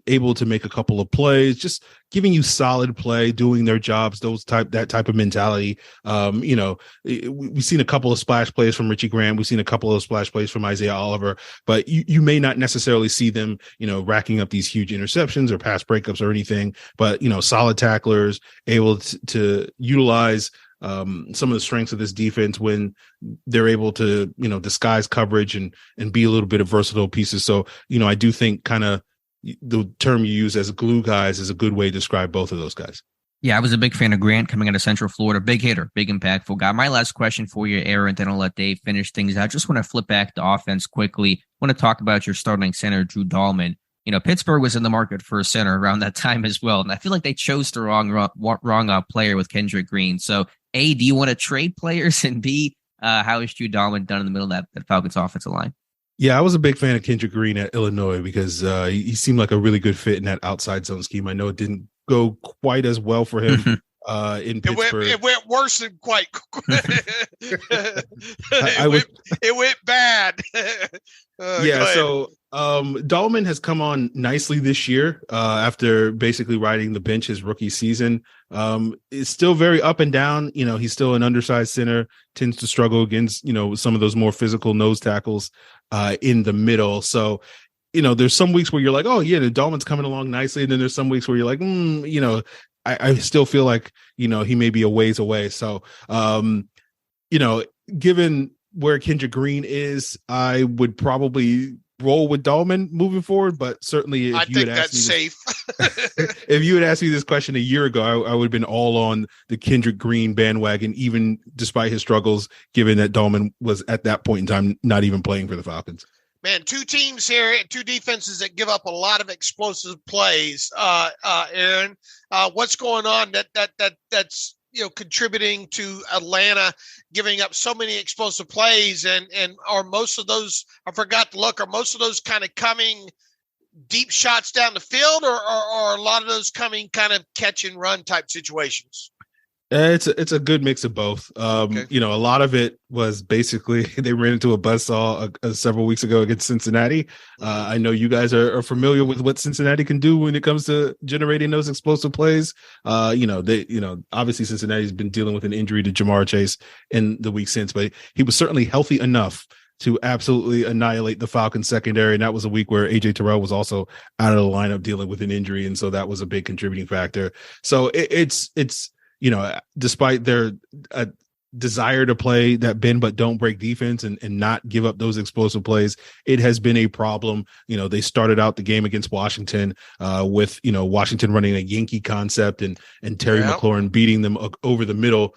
able to make a couple of plays, just giving you solid play, doing their jobs, that type of mentality. We've seen a couple of splash plays from Richie Grant. We've seen a couple of splash plays from Isaiah Oliver, but you may not necessarily see them, racking up these huge interceptions or pass breakups or anything, but, solid tacklers, able to utilize some of the strengths of this defense when they're able to, disguise coverage and be a little bit of versatile pieces. So, I do think kind of the term you use as glue guys is a good way to describe both of those guys. Yeah, I was a big fan of Grant coming out of Central Florida. Big hitter, big impactful guy. My last question for you, Aaron, then I'll let Dave finish things out. Just want to flip back to offense quickly. Want to talk about your starting center, Drew Dahlman. Pittsburgh was in the market for a center around that time as well. And I feel like they chose the wrong player with Kendrick Green. So A, do you want to trade players? And B, how is Drew Dahlman done in the middle of that Falcons offensive line? Yeah, I was a big fan of Kendrick Green at Illinois because he seemed like a really good fit in that outside zone scheme. I know it didn't go quite as well for him in Pittsburgh. It went worse than quite. It went bad. So Dahlman has come on nicely this year after basically riding the bench his rookie season. It's still very up and down. He's still an undersized center, tends to struggle against, some of those more physical nose tackles in the middle. So, there's some weeks where you're like, oh, yeah, the Dahlman's coming along nicely. And then there's some weeks where you're like, I still feel like, he may be a ways away. So, given where Kendrick Green is, I would probably roll with Dahlman moving forward, but certainly I think that's safe. If you had asked me this question a year ago, I would have been all on the Kendrick Green bandwagon, even despite his struggles, given that Dahlman was at that point in time not even playing for the Falcons. Man, two teams here, two defenses that give up a lot of explosive plays. Aaron, what's going on that's contributing to Atlanta giving up so many explosive plays, and are most of those, I forgot to look, are most of those kind of coming deep shots down the field, or a lot of those coming kind of catch and run type situations? It's a good mix of both. Okay. A lot of it was basically they ran into a buzzsaw several weeks ago against Cincinnati. I know you guys are familiar with what Cincinnati can do when it comes to generating those explosive plays. Obviously Cincinnati's been dealing with an injury to Jamar Chase in the week since, but he was certainly healthy enough to absolutely annihilate the Falcons secondary. And that was a week where AJ Terrell was also out of the lineup dealing with an injury. And so that was a big contributing factor. So it's despite their desire to play that bend but don't break defense and not give up those explosive plays, it has been a problem. They started out the game against Washington with Washington running a Yankee concept and Terry McLaurin beating them over the middle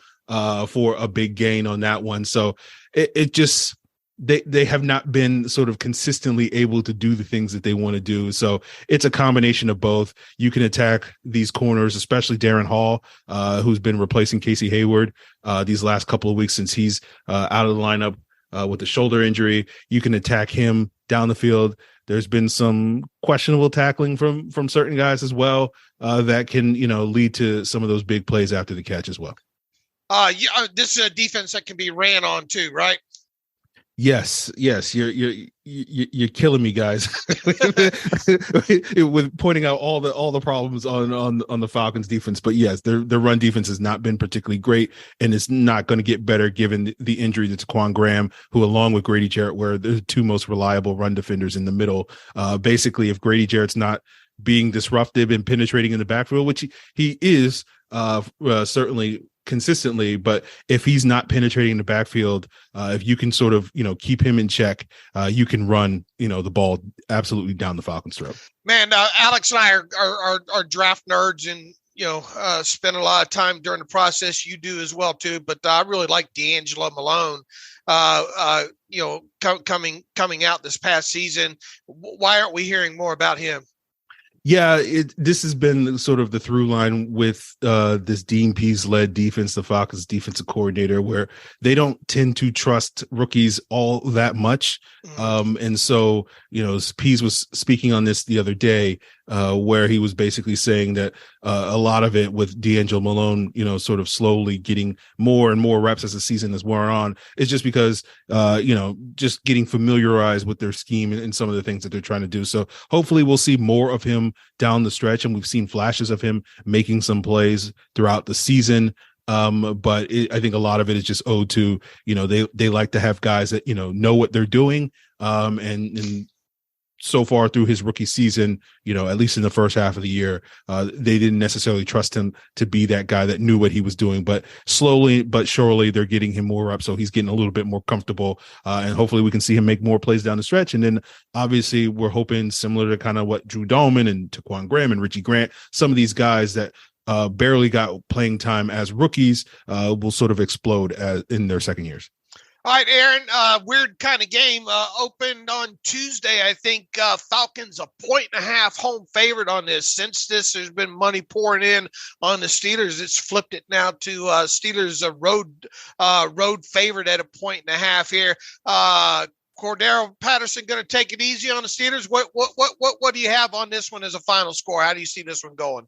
for a big gain on that one. So it just they have not been sort of consistently able to do the things that they want to do. So it's a combination of both. You can attack these corners, especially Darren Hall, who's been replacing Casey Hayward these last couple of weeks since he's out of the lineup with a shoulder injury. You can attack him down the field. There's been some questionable tackling from certain guys as well that can, lead to some of those big plays after the catch as well. This is a defense that can be ran on too, right? Yes, you're killing me, guys, with pointing out all the problems on the Falcons defense. But yes, their run defense has not been particularly great, and it's not going to get better given the injury to Taquan Graham, who along with Grady Jarrett were the two most reliable run defenders in the middle. Basically, if Grady Jarrett's not being disruptive and penetrating in the backfield, which he is certainly consistently, but if he's not penetrating the backfield, if you can sort of keep him in check, you can run the ball absolutely down the Falcons' throat. Man, Alex and I are draft nerds, and spend a lot of time during the process. You do as well too, but I really like D'Angelo Malone coming out this past season. Why aren't we hearing more about him? Yeah, this has been sort of the through line with this Dean Pease-led defense, the Falcons defensive coordinator, where they don't tend to trust rookies all that much. And so, Pease was speaking on this the other day, where he was basically saying that a lot of it with D'Angelo Malone, sort of slowly getting more and more reps as the season is worn on, is just because, just getting familiarized with their scheme and some of the things that they're trying to do. So hopefully we'll see more of him down the stretch, and we've seen flashes of him making some plays throughout the season. But I think a lot of it is just owed to, they like to have guys that, know what they're doing. And so far through his rookie season, at least in the first half of the year, they didn't necessarily trust him to be that guy that knew what he was doing. But slowly but surely, they're getting him more up, so he's getting a little bit more comfortable. And hopefully we can see him make more plays down the stretch. And then obviously we're hoping, similar to kind of what Drew Dahlman and Taquan Graham and Richie Grant, some of these guys that barely got playing time as rookies will sort of explode in their second years. All right, Aaron, weird kind of game. Opened on Tuesday, I think. Falcons a 1.5 home favorite on this. Since there's been money pouring in on the Steelers. It's flipped it now to Steelers a road favorite at a 1.5 here. Cordero Patterson going to take it easy on the Steelers. What do you have on this one as a final score? How do you see this one going?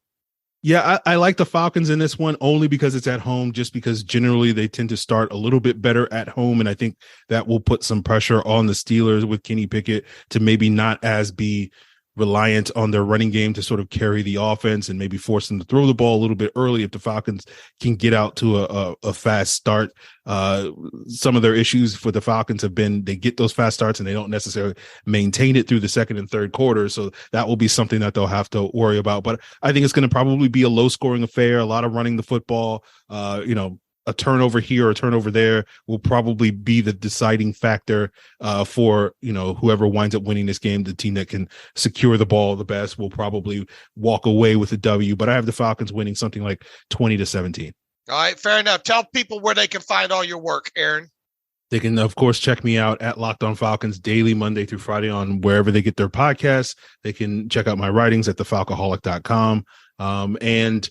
Yeah, I like the Falcons in this one only because it's at home, just because generally they tend to start a little bit better at home. And I think that will put some pressure on the Steelers with Kenny Pickett to maybe not as be reliant on their running game to sort of carry the offense and maybe force them to throw the ball a little bit early if the Falcons can get out to a fast start. Some of their issues for the Falcons have been they get those fast starts and they don't necessarily maintain it through the second and third quarter. So that will be something that they'll have to worry about. But I think it's going to probably be a low scoring affair, a lot of running the football, a turnover here or a turnover there will probably be the deciding factor for, whoever winds up winning this game. The team that can secure the ball the best will probably walk away with a W, but I have the Falcons winning something like 20-17. All right, fair enough. Tell people where they can find all your work, Aaron. They can, of course, check me out at Locked On Falcons daily, Monday through Friday on wherever they get their podcasts. They can check out my writings at thefalcoholic.com. And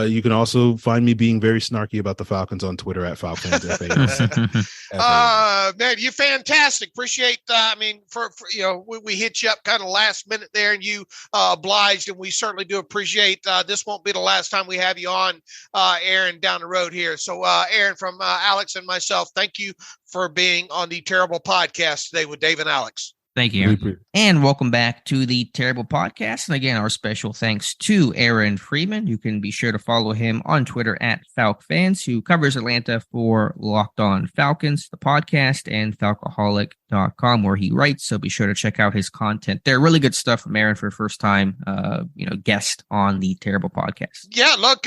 you can also find me being very snarky about the Falcons on Twitter at Falcons. Man, you're fantastic. Appreciate we hit you up kind of last minute there and you obliged, and we certainly do appreciate this won't be the last time we have you on, Aaron, down the road here. So Aaron, from Alex and myself, thank you for being on the Terrible Podcast today with Dave and Alex. Thank you, Aaron. And welcome back to the Terrible Podcast. And again, our special thanks to Aaron Freeman. You can be sure to follow him on Twitter at FalcFans, who covers Atlanta for Locked On Falcons, the podcast, and Falcoholic.com, where he writes. So be sure to check out his content. They're really good stuff from Aaron for first time, guest on the Terrible Podcast. Yeah, look,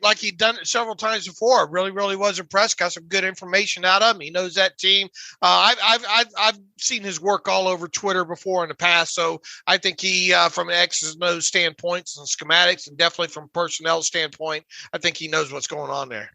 like he'd done it several times before. Really, really was impressed. Got some good information out of him. He knows that team. I've seen his work all over Twitter before in the past, so I think he, from an X's and O's standpoints and schematics, and definitely from personnel standpoint, I think he knows what's going on there.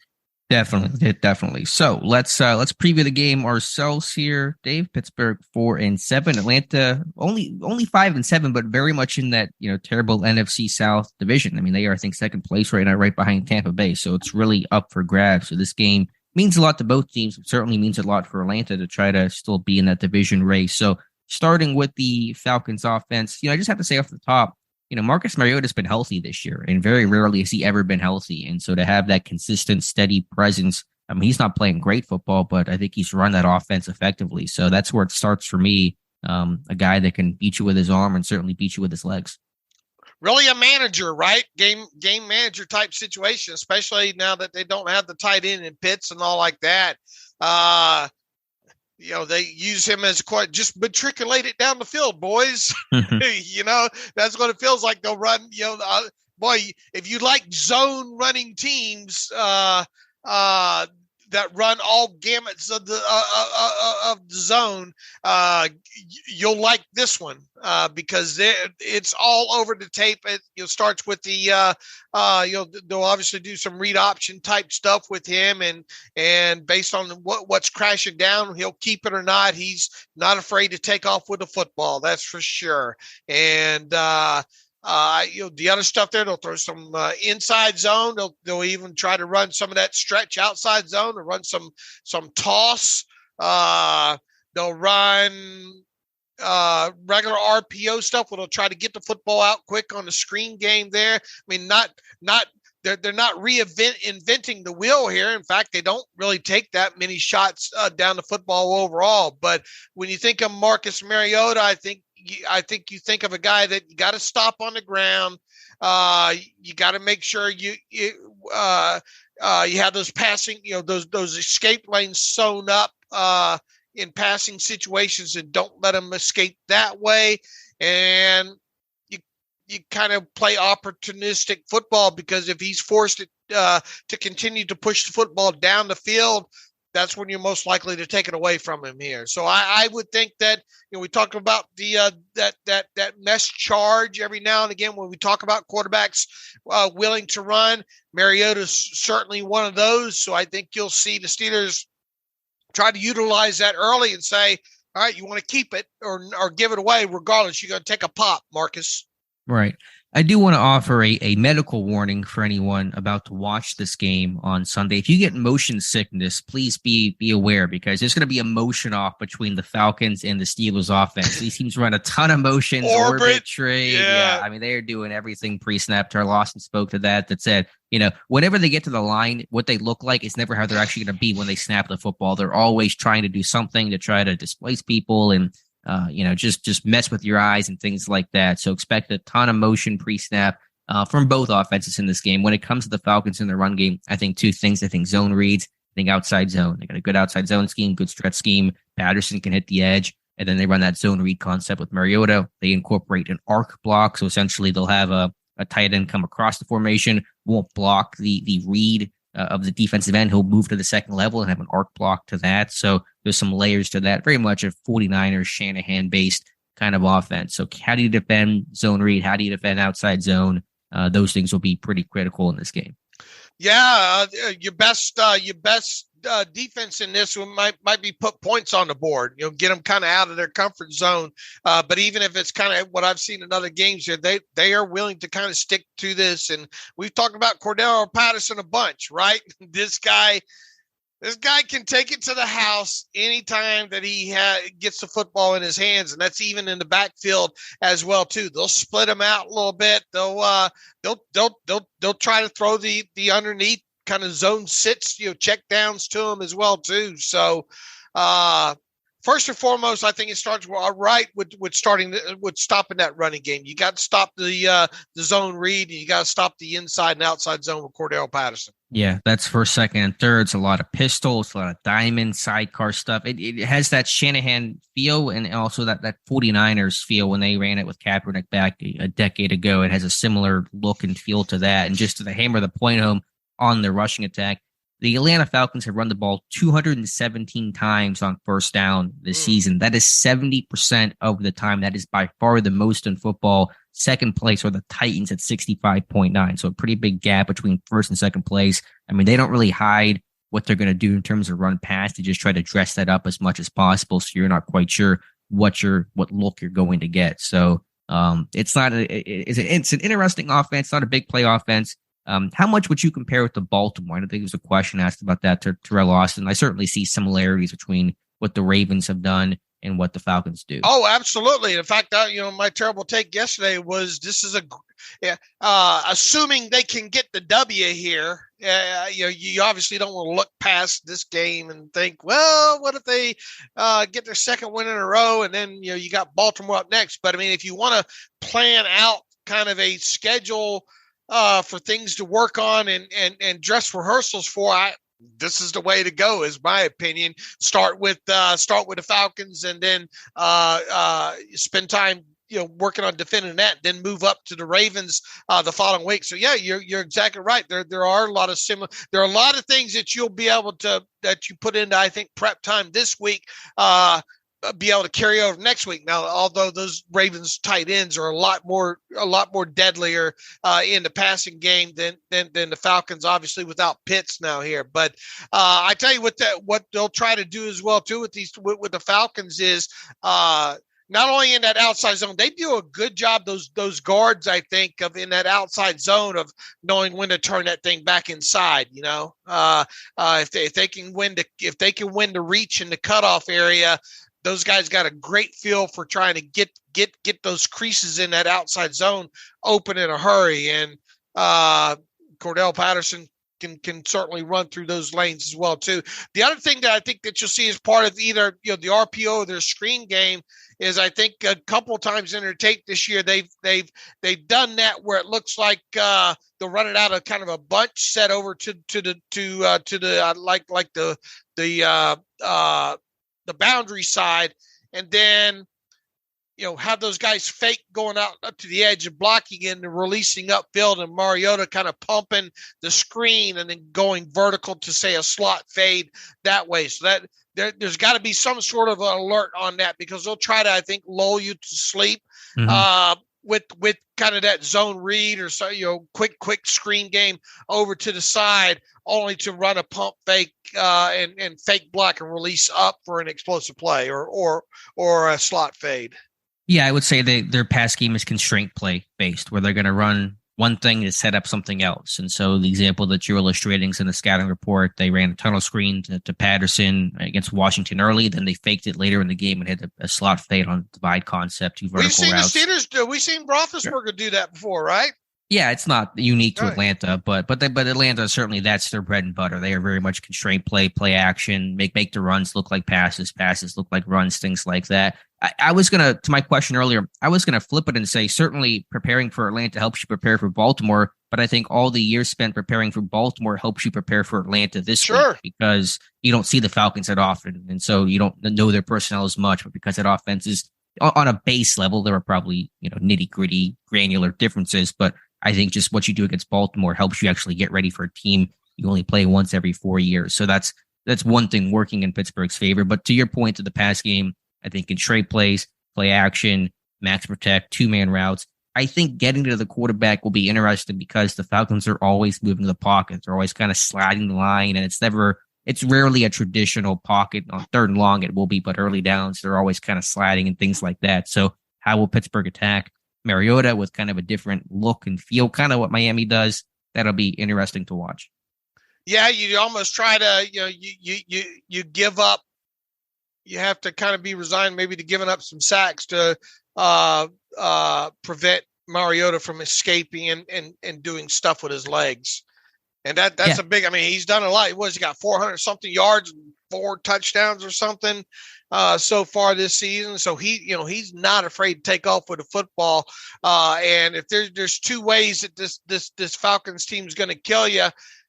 Definitely. So let's preview the game ourselves here, Dave. Pittsburgh 4-7, Atlanta only 5-7, but very much in that terrible NFC South division. I mean, they are, I think, second place right now, right behind Tampa Bay. So it's really up for grabs. So this game means a lot to both teams. It certainly means a lot for Atlanta to try to still be in that division race. So starting with the Falcons offense, I just have to say off the top, Marcus Mariota's been healthy this year, and very rarely has he ever been healthy. And so to have that consistent, steady presence, I mean, he's not playing great football, but I think he's run that offense effectively. So that's where it starts for me. A guy that can beat you with his arm and certainly beat you with his legs. Really a manager, right? Game manager type situation, especially now that they don't have the tight end in Pitts and all like that. They use him as just matriculate it down the field, boys. That's what it feels like. They'll run, boy, if you like zone running teams, that run all gamuts of the zone, you'll like this one because it's all over the tape. It starts with the they'll obviously do some read option type stuff with him, and based on what's crashing down, he'll keep it or not. He's not afraid to take off with the football, that's for sure. And the other stuff there, they'll throw some inside zone. They'll even try to run some of that stretch outside zone or run some toss. They'll run regular RPO stuff where they'll try to get the football out quick on the screen game there. I mean, they're not inventing the wheel here. In fact, they don't really take that many shots down the football overall. But when you think of Marcus Mariota, I think you think of a guy that you got to stop on the ground. You got to make sure you have those passing, those escape lanes sewn up in passing situations, and don't let them escape that way. And you kind of play opportunistic football, because if he's forced to continue to push the football down the field, that's when you're most likely to take it away from him here. So I would think that, we talked about the that mesh charge every now and again when we talk about quarterbacks willing to run. Mariota's certainly one of those. So I think you'll see the Steelers try to utilize that early and say, all right, you want to keep it or give it away. Regardless, you're going to take a pop, Marcus. Right. I do want to offer a medical warning for anyone about to watch this game on Sunday. If you get motion sickness, please be aware, because there's going to be a motion off between the Falcons and the Steelers offense. These teams run a ton of motions, orbit trade. Yeah. I mean, they are doing everything pre-snap. Teryl Lawson spoke to that said, whenever they get to the line, what they look like is never how they're actually going to be when they snap the football. They're always trying to do something to try to displace people, and just mess with your eyes and things like that. So expect a ton of motion pre-snap from both offenses in this game. When it comes to the Falcons in the run game, I think two things. I think zone reads, I think outside zone. They got a good outside zone scheme, good stretch scheme. Patterson can hit the edge, and then they run that zone read concept with Mariota. They incorporate an arc block, so essentially they'll have a tight end come across the formation, won't block the read of the defensive end. He'll move to the second level and have an arc block to that. So there's some layers to that. Very much a 49ers Shanahan-based kind of offense. So how do you defend zone read? How do you defend outside zone? Those things will be pretty critical in this game. Yeah, your best defense in this one might be put points on the board. Get them kind of out of their comfort zone. But even if it's kind of what I've seen in other games here, they are willing to kind of stick to this. And we've talked about Cordell Patterson a bunch, right? This guy can take it to the house anytime that he gets the football in his hands, and that's even in the backfield as well too. They'll split him out a little bit. They'll try to throw the underneath kind of zone sits, check downs to him as well too. So first and foremost, I think it starts right with stopping that running game. You got to stop the zone read, and you got to stop the inside and outside zone with Cordell Patterson. Yeah, that's first, second, and third. It's a lot of pistols, a lot of diamond sidecar stuff. It has that Shanahan feel, and also that 49ers feel when they ran it with Kaepernick back a decade ago. It has a similar look and feel to that. And just to hammer the point home on the rushing attack, the Atlanta Falcons have run the ball 217 times on first down this season. That is 70% of the time. That is by far the most in football. Second place are the Titans at 65.9. So a pretty big gap between first and second place. I mean, they don't really hide what they're going to do in terms of run pass. They just try to dress that up as much as possible, so you're not quite sure what look you're going to get. So it's an interesting offense, not a big play offense. How much would you compare with the Baltimore? I don't think there was a question asked about that to Teryl Austin. I certainly see similarities between what the Ravens have done and what the Falcons do. Oh, absolutely. In fact, my terrible take yesterday was this is assuming they can get the W here. You obviously don't want to look past this game and think, well, what if they get their second win in a row, and then you got Baltimore up next. But I mean, if you want to plan out kind of a schedule for things to work on and dress rehearsals for, this is the way to go, is my opinion. Start with the Falcons, and then spend time working on defending that, then move up to the Ravens the following week. So yeah, you're exactly right. There are a lot of there are a lot of things that you'll be able to, that you put into, I think, prep time this week, be able to carry over next week. Now, although those Ravens tight ends are a lot more deadlier in the passing game than the Falcons, obviously without Pitts now here. But I tell you what they'll try to do as well too with the Falcons is not only in that outside zone, they do a good job. Those guards, I think, of in that outside zone of knowing when to turn that thing back inside. If they can win the reach in the cutoff area, those guys got a great feel for trying to get those creases in that outside zone open in a hurry. And Cordell Patterson can certainly run through those lanes as well too. The other thing that I think that you'll see as part of either the RPO or their screen game is, I think a couple of times in their tape this year they've done that where it looks like they'll run it out of kind of a bunch set over to the boundary side, and then have those guys fake going out up to the edge and blocking and releasing upfield, and Mariota kind of pumping the screen and then going vertical to, say, a slot fade that way. So that there's got to be some sort of an alert on that, because they'll try to, I think, lull you to sleep with kind of that zone read or so, quick screen game over to the side, only to run a pump fake and fake block and release up for an explosive play or a slot fade. Yeah, I would say their pass scheme is constraint play based, where they're going to run one thing to set up something else. And so the example that you're illustrating is in the scouting report. They ran a tunnel screen to Patterson against Washington early. Then they faked it later in the game and hit a slot fade on divide concept. We've seen routes. We've seen Roethlisberger do that before, right? Yeah, it's not unique to Atlanta, but Atlanta certainly that's their bread and butter. They are very much constrained play action, make the runs look like passes look like runs, things like that. I was gonna, to my question earlier, I was gonna flip it and say certainly preparing for Atlanta helps you prepare for Baltimore, but I think all the years spent preparing for Baltimore helps you prepare for Atlanta this week because you don't see the Falcons that often, and so you don't know their personnel as much. But because that offense is on a base level, there are probably nitty gritty, granular differences, but I think just what you do against Baltimore helps you actually get ready for a team you only play once every 4 years. So that's one thing working in Pittsburgh's favor. But to your point to the pass game, I think in straight plays, play action, max protect, 2-man routes, I think getting to the quarterback will be interesting because the Falcons are always moving the pocket. They're always kind of sliding the line, and it's rarely a traditional pocket on 3rd and long. It will be, but early downs, they're always kind of sliding and things like that. So how will Pittsburgh attack Mariota with kind of a different look and feel, kind of what Miami does? That'll be interesting to watch. Yeah, you almost try to, you give up. You have to kind of be resigned maybe to giving up some sacks to prevent Mariota from escaping and doing stuff with his legs. And that's a big, he's done a lot. He got 400 something yards and 4 touchdowns or something so far this season. So he's not afraid to take off with a football. And if there's 2 ways that this Falcons team is going to kill you,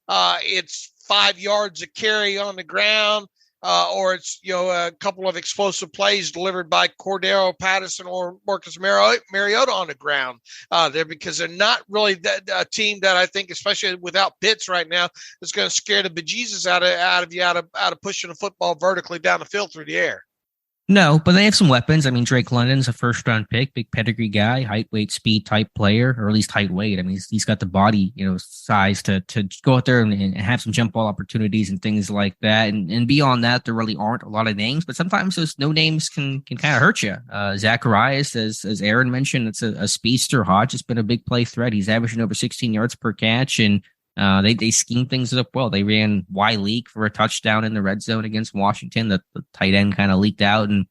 it's 5 yards a carry on the ground, or it's a couple of explosive plays delivered by Cordero Patterson or Marcus Mariota on the ground there, because they're not really a team that I think, especially without Pitts right now, is going to scare the bejesus out of pushing the football vertically down the field through the air. No, but they have some weapons. Drake London's a 1st-round pick, big pedigree guy, height, weight, speed type player, or at least height, weight. He's got the body, size to go out there and have some jump ball opportunities and things like that. And beyond that, there really aren't a lot of names, but sometimes those no names can kind of hurt you. Zacharias, as Aaron mentioned, it's a speedster. Hodge has been a big play threat. He's averaging over 16 yards per catch, and they schemed things up well. They ran Y-Leak for a touchdown in the red zone against Washington. The tight end kind of leaked out and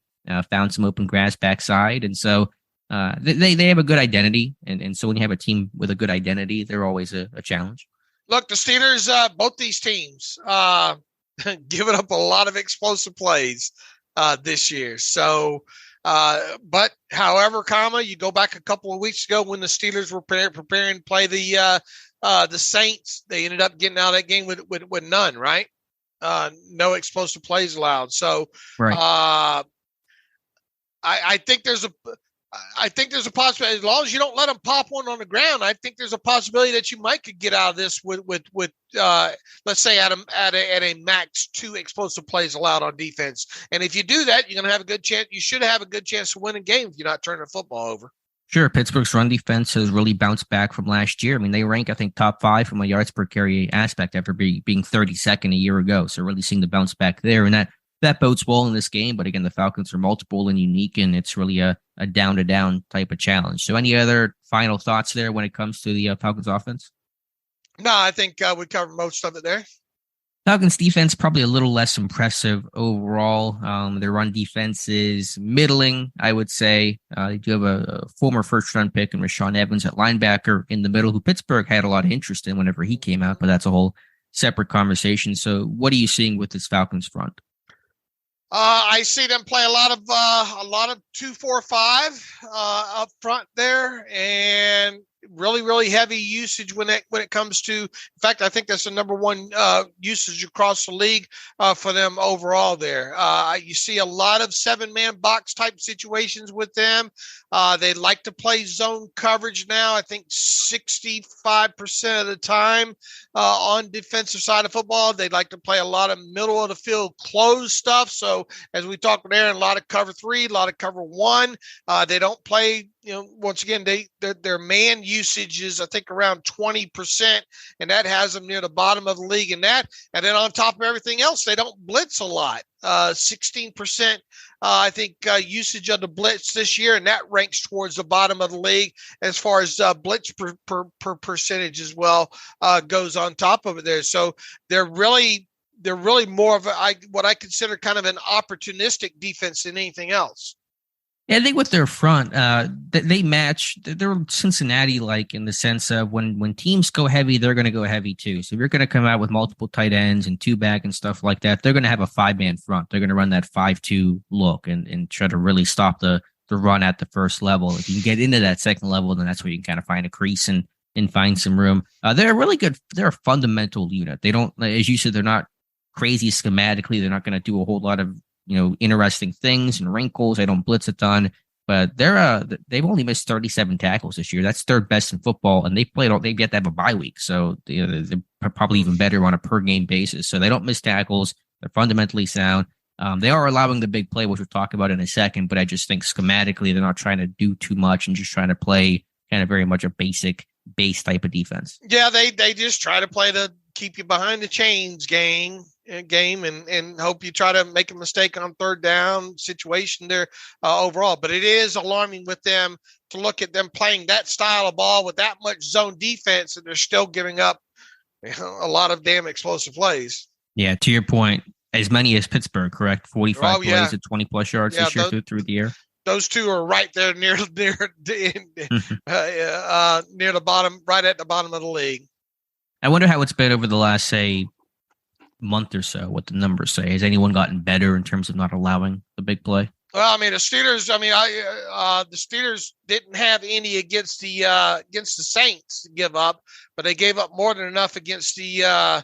found some open grass backside. And so they have a good identity. And so when you have a team with a good identity, they're always a challenge. Look, the Steelers, both these teams, giving up a lot of explosive plays this year. So, but however, you go back a couple of weeks ago when the Steelers were preparing to play the Saints, they ended up getting out of that game with none, right? No explosive plays allowed. So, right. I think there's a possibility, as long as you don't let them pop one on the ground. I think there's a possibility that you might could get out of this with let's say at a max 2 explosive plays allowed on defense. And if you do that, you're going to have a good chance. You should have a good chance to win a game if you're not turning the football over. Sure. Pittsburgh's run defense has really bounced back from last year. They rank, I think, top 5 from a yards per carry aspect after being 32nd a year ago. So really seeing the bounce back there. And that bodes well in this game. But again, the Falcons are multiple and unique, and it's really a down-to-down type of challenge. So any other final thoughts there when it comes to the Falcons offense? No, I think we covered most of it there. Falcons defense probably a little less impressive overall. Their run defense is middling, I would say. They do have a former 1st-round pick in Rashawn Evans at linebacker in the middle, who Pittsburgh had a lot of interest in whenever he came out, but that's a whole separate conversation. So what are you seeing with this Falcons front? I see them play a lot of 2-4-5 up front there, and really, really heavy usage when it comes to. In fact, I think that's the number 1 usage across the league for them overall. There, you see a lot of 7-man box type situations with them. They like to play zone coverage now. I think 65% of the time on defensive side of football, they like to play a lot of middle of the field closed stuff. So as we talked about Aaron, a lot of cover 3, a lot of cover 1. They don't play. Once again, their man usage is, I think, around 20%, and that has them near the bottom of the league in that. And then on top of everything else, they don't blitz a lot. 16%, I think, usage of the blitz this year, and that ranks towards the bottom of the league as far as blitz per percentage as well goes on top of it there. So they're really more of what I consider kind of an opportunistic defense than anything else. Yeah, I think with their front, they match. They're Cincinnati-like in the sense of when teams go heavy, they're going to go heavy too. So if you're going to come out with multiple tight ends and two back and stuff like that, they're going to have a 5-man front. They're going to run that 5-2 look and try to really stop the run at the first level. If you can get into that second level, then that's where you can kind of find a crease and find some room. They're a really good. They're a fundamental unit. They don't, as you said, they're not crazy schematically. They're not going to do a whole lot of interesting things and wrinkles. They don't blitz a ton, but they've only missed 37 tackles this year. That's third best in football, and they get to have a bye week, so they're probably even better on a per game basis. So they don't miss tackles. They're fundamentally sound. They are allowing the big play, which we'll talk about in a second, but I just think schematically they're not trying to do too much and just trying to play kind of very much a base type of defense. Yeah, they just try to play the keep you behind the chains game and hope you try to make a mistake on third down situation there overall. But it is alarming with them to look at them playing that style of ball with that much zone defense, and they're still giving up a lot of damn explosive plays. Yeah, to your point, as many as Pittsburgh, correct? 45 plays at 20-plus yards this year through the air. Those two are right there near the bottom, right at the bottom of the league. I wonder how it's been over the last, say, month or so, what the numbers say. Has anyone gotten better in terms of not allowing the big play? Well, I mean, the Steelers. The Steelers didn't have any against the Saints to give up, but they gave up more than enough against the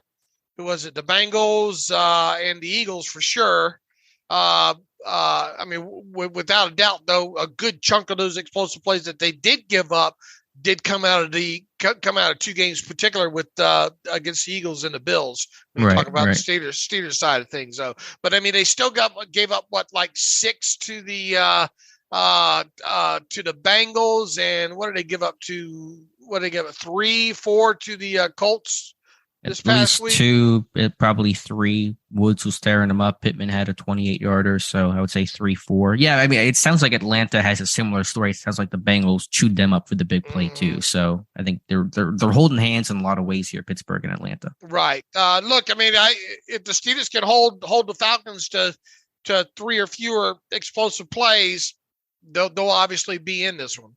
who was it? The Bengals and the Eagles for sure. Without a doubt, though, a good chunk of those explosive plays that they did give up did come out of two games, particular with against the Eagles and the Bills. When we talk about the Steelers side of things, though. But I mean, they still gave up like 6 to the Bengals, and what did they give up to? What did they give up? 3, 4 to the Colts. This past week, 2, probably 3. Woods was tearing them up. Pittman had a 28-yarder, so I would say 3, 4. Yeah, I mean, it sounds like Atlanta has a similar story. It sounds like the Bengals chewed them up for the big play too. So I think they're holding hands in a lot of ways here, Pittsburgh and Atlanta. Right. Look, I mean, if the Steelers can hold the Falcons to 3 or fewer explosive plays, they'll obviously be in this one.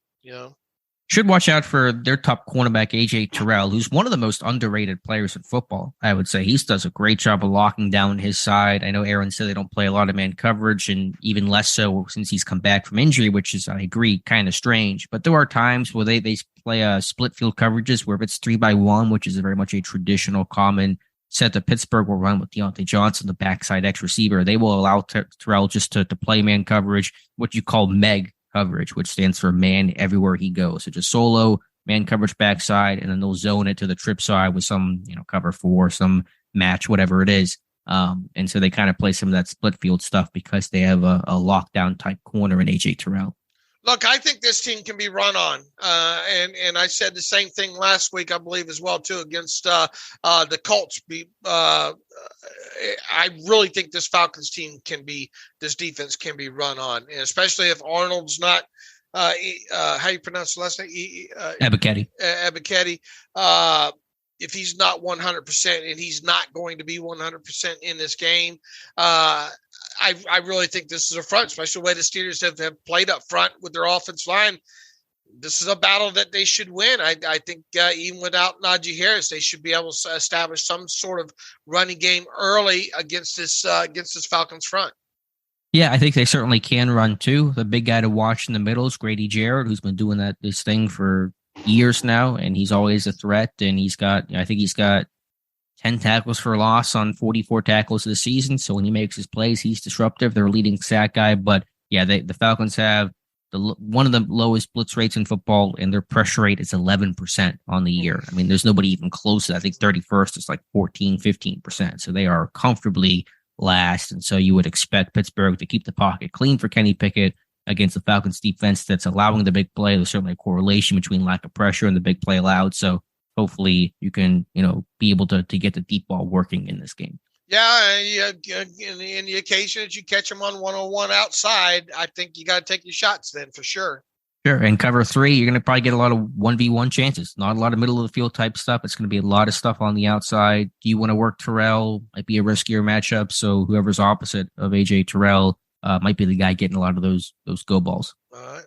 Should watch out for their top cornerback, A.J. Teryl, who's one of the most underrated players in football, I would say. He does a great job of locking down his side. I know Aaron said they don't play a lot of man coverage, and even less so since he's come back from injury, which is, I agree, kind of strange. But there are times where they play split field coverages where if it's 3-by-1, which is very much a traditional common set that Pittsburgh will run with Deontay Johnson, the backside X receiver. They will allow Teryl just to play man coverage, what you call MEG coverage, which stands for man everywhere he goes. So just solo man coverage backside, and then they'll zone it to the trip side with some, cover 4, some match, whatever it is. And so they kind of play some of that split field stuff because they have a lockdown type corner in A.J. Teryl. Look, I think this team can be run on. And I said the same thing last week, I believe, as well, too, against the Colts. I really think this Falcons team this defense can be run on, and especially if Arnold's not, how you pronounce the last name? Ebiketie. If he's not 100%, and he's not going to be 100% in this game, I really think this is a front, especially the way the Steelers have played up front with their offensive line. This is a battle that they should win. I think even without Najee Harris, they should be able to establish some sort of running game early against this Falcons front. Yeah, I think they certainly can run too. The big guy to watch in the middle is Grady Jarrett, who's been doing this thing for years now, and he's always a threat. And he's got 10 tackles for loss on 44 tackles this season. So when he makes his plays, he's disruptive. They're a leading sack guy, but yeah, the Falcons have one of the lowest blitz rates in football, and their pressure rate is 11% on the year. I mean, there's nobody even close to that. I think 31st is like 15%. So they are comfortably last. And so you would expect Pittsburgh to keep the pocket clean for Kenny Pickett against the Falcons defense that's allowing the big play. There's certainly a correlation between lack of pressure and the big play allowed. So hopefully you can, be able to get the deep ball working in this game. Yeah, in the occasion that you catch them on 101 outside, I think you got to take your shots then for sure. Sure. And cover 3, you're going to probably get a lot of 1v1 chances, not a lot of middle of the field type stuff. It's going to be a lot of stuff on the outside. Do you want to work Teryl? Might be a riskier matchup. So whoever's opposite of A.J. Teryl, might be the guy getting a lot of those go balls. All right.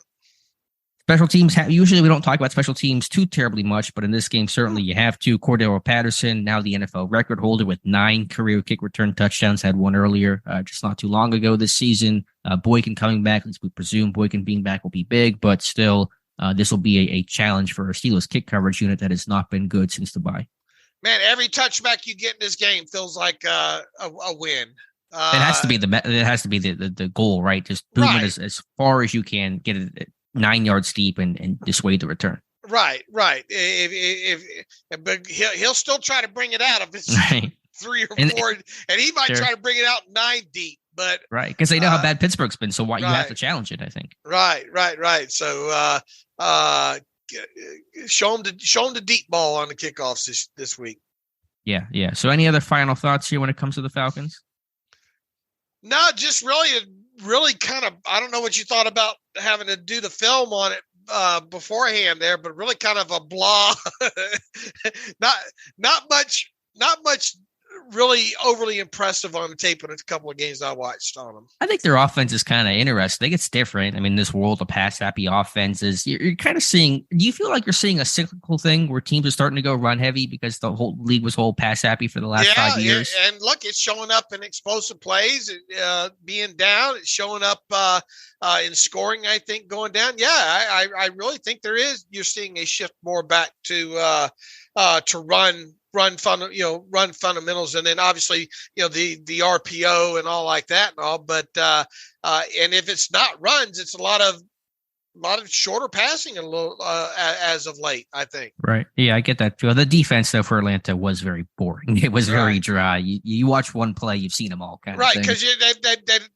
Special teams, usually we don't talk about special teams too terribly much, but in this game, certainly you have to. Cordero Patterson, now the NFL record holder with 9 career kick return touchdowns, had one earlier, just not too long ago this season. Boykin coming back, as we presume Boykin being back will be big, but still, this will be a challenge for a Steelers kick coverage unit that has not been good since the bye. Man, every touchback you get in this game feels like a win. It has to be the goal, right? Just boom it as far as you can, get it 9 yards deep and dissuade the return. Right. But he'll still try to bring it out if it's 3 or 4, and he might try to bring it out 9 deep. But right, because they know how bad Pittsburgh's been, so why you have to challenge it, I think. Right. So show him the deep ball on the kickoffs this week. Yeah. So any other final thoughts here when it comes to the Falcons? No, just really kind of, I don't know what you thought about having to do the film on it beforehand there, but really kind of a blah. not much really overly impressive on the tape in a couple of games I watched on them. I think their offense is kind of interesting. I think it's different. I mean, this world of pass happy offenses, you're kind of seeing, do you feel like you're seeing a cyclical thing where teams are starting to go run heavy because the whole league was whole pass happy for the last 5 years? Yeah, and look, it's showing up in explosive plays, being down. It's showing up in scoring, I think, going down. Yeah, I really think you're seeing a shift more back to run fundamentals, and then obviously the RPO and all like that and all. But and if it's not runs, it's a lot of shorter passing a little as of late, I think. Right. Yeah, I get that feel. The defense though for Atlanta was very boring. It was very dry. You watch one play, you've seen them all kind of thing. Because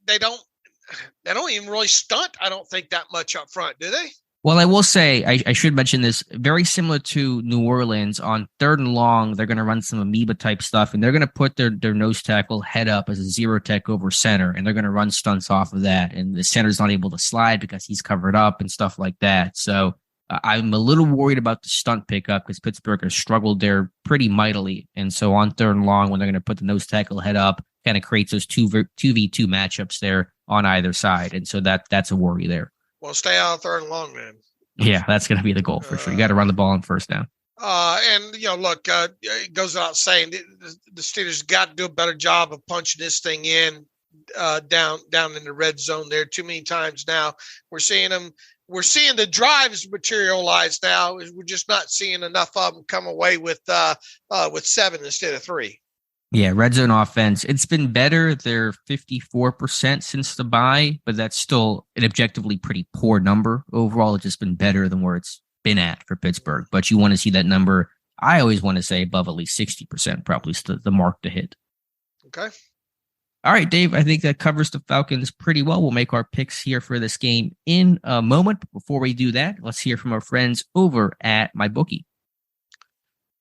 they don't even really stunt. I don't think that much up front, do they? Well, I will say, I should mention this, very similar to New Orleans. On 3rd and long, they're going to run some amoeba-type stuff, and they're going to put their nose tackle head up as a zero tech over center, and they're going to run stunts off of that, and the center's not able to slide because he's covered up and stuff like that. So I'm a little worried about the stunt pickup because Pittsburgh has struggled there pretty mightily, and so on 3rd and long, when they're going to put the nose tackle head up, kind of creates those 2v2 matchups there on either side, and so that's a worry there. Well, stay out 3rd and long, man. Yeah, that's going to be the goal for sure. You got to run the ball on 1st down. And look, it goes without saying the Steelers got to do a better job of punching this thing in down in the red zone there. Too many times now we're seeing the drives materialize now. We're just not seeing enough of them come away with 7 instead of 3. Yeah, red zone offense. It's been better. They're 54% since the bye, but that's still an objectively pretty poor number. Overall, it's just been better than where it's been at for Pittsburgh. But you want to see that number, I always want to say above at least 60%, probably is the mark to hit. Okay. All right, Dave, I think that covers the Falcons pretty well. We'll make our picks here for this game in a moment. But before we do that, let's hear from our friends over at MyBookie.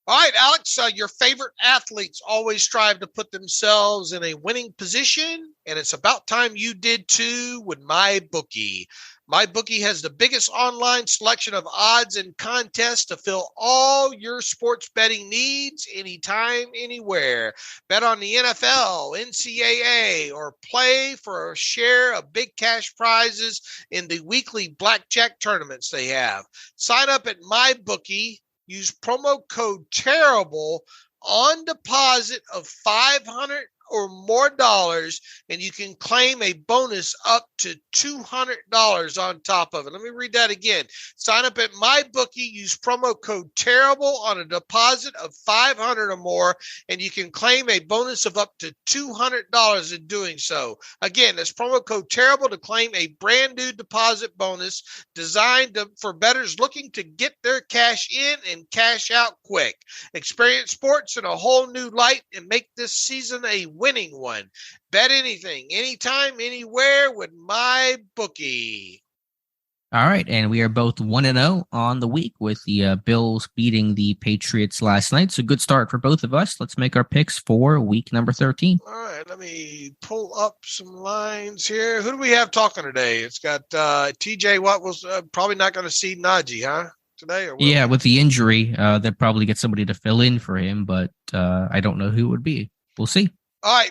All right, Alex, your favorite athletes always strive to put themselves in a winning position, and it's about time you did too with MyBookie. MyBookie has the biggest online selection of odds and contests to fill all your sports betting needs anytime, anywhere. Bet on the NFL, NCAA, or play for a share of big cash prizes in the weekly blackjack tournaments they have. Sign up at MyBookie. Use promo code TERRIBLE on deposit of $500 or more dollars, and you can claim a bonus up to $200 on top of it. Let me read that again. Sign up at MyBookie, use promo code TERRIBLE on a deposit of $500 or more, and you can claim a bonus of up to $200 in doing so. Again, that's promo code TERRIBLE to claim a brand new deposit bonus designed for bettors looking to get their cash in and cash out quick. Experience sports in a whole new light and make this season a winning one. Bet anything, anytime, anywhere with MyBookie. All right, and we are both 1-0 on the week with the Bills beating the Patriots last night. So good start for both of us. Let's make our picks for week number 13. All right, let me pull up some lines here. Who do we have talking today? It's got TJ Watt was probably not going to see Najee, huh? Today or yeah, with the injury, they'll probably get somebody to fill in for him, but I don't know who it would be. We'll see. All right,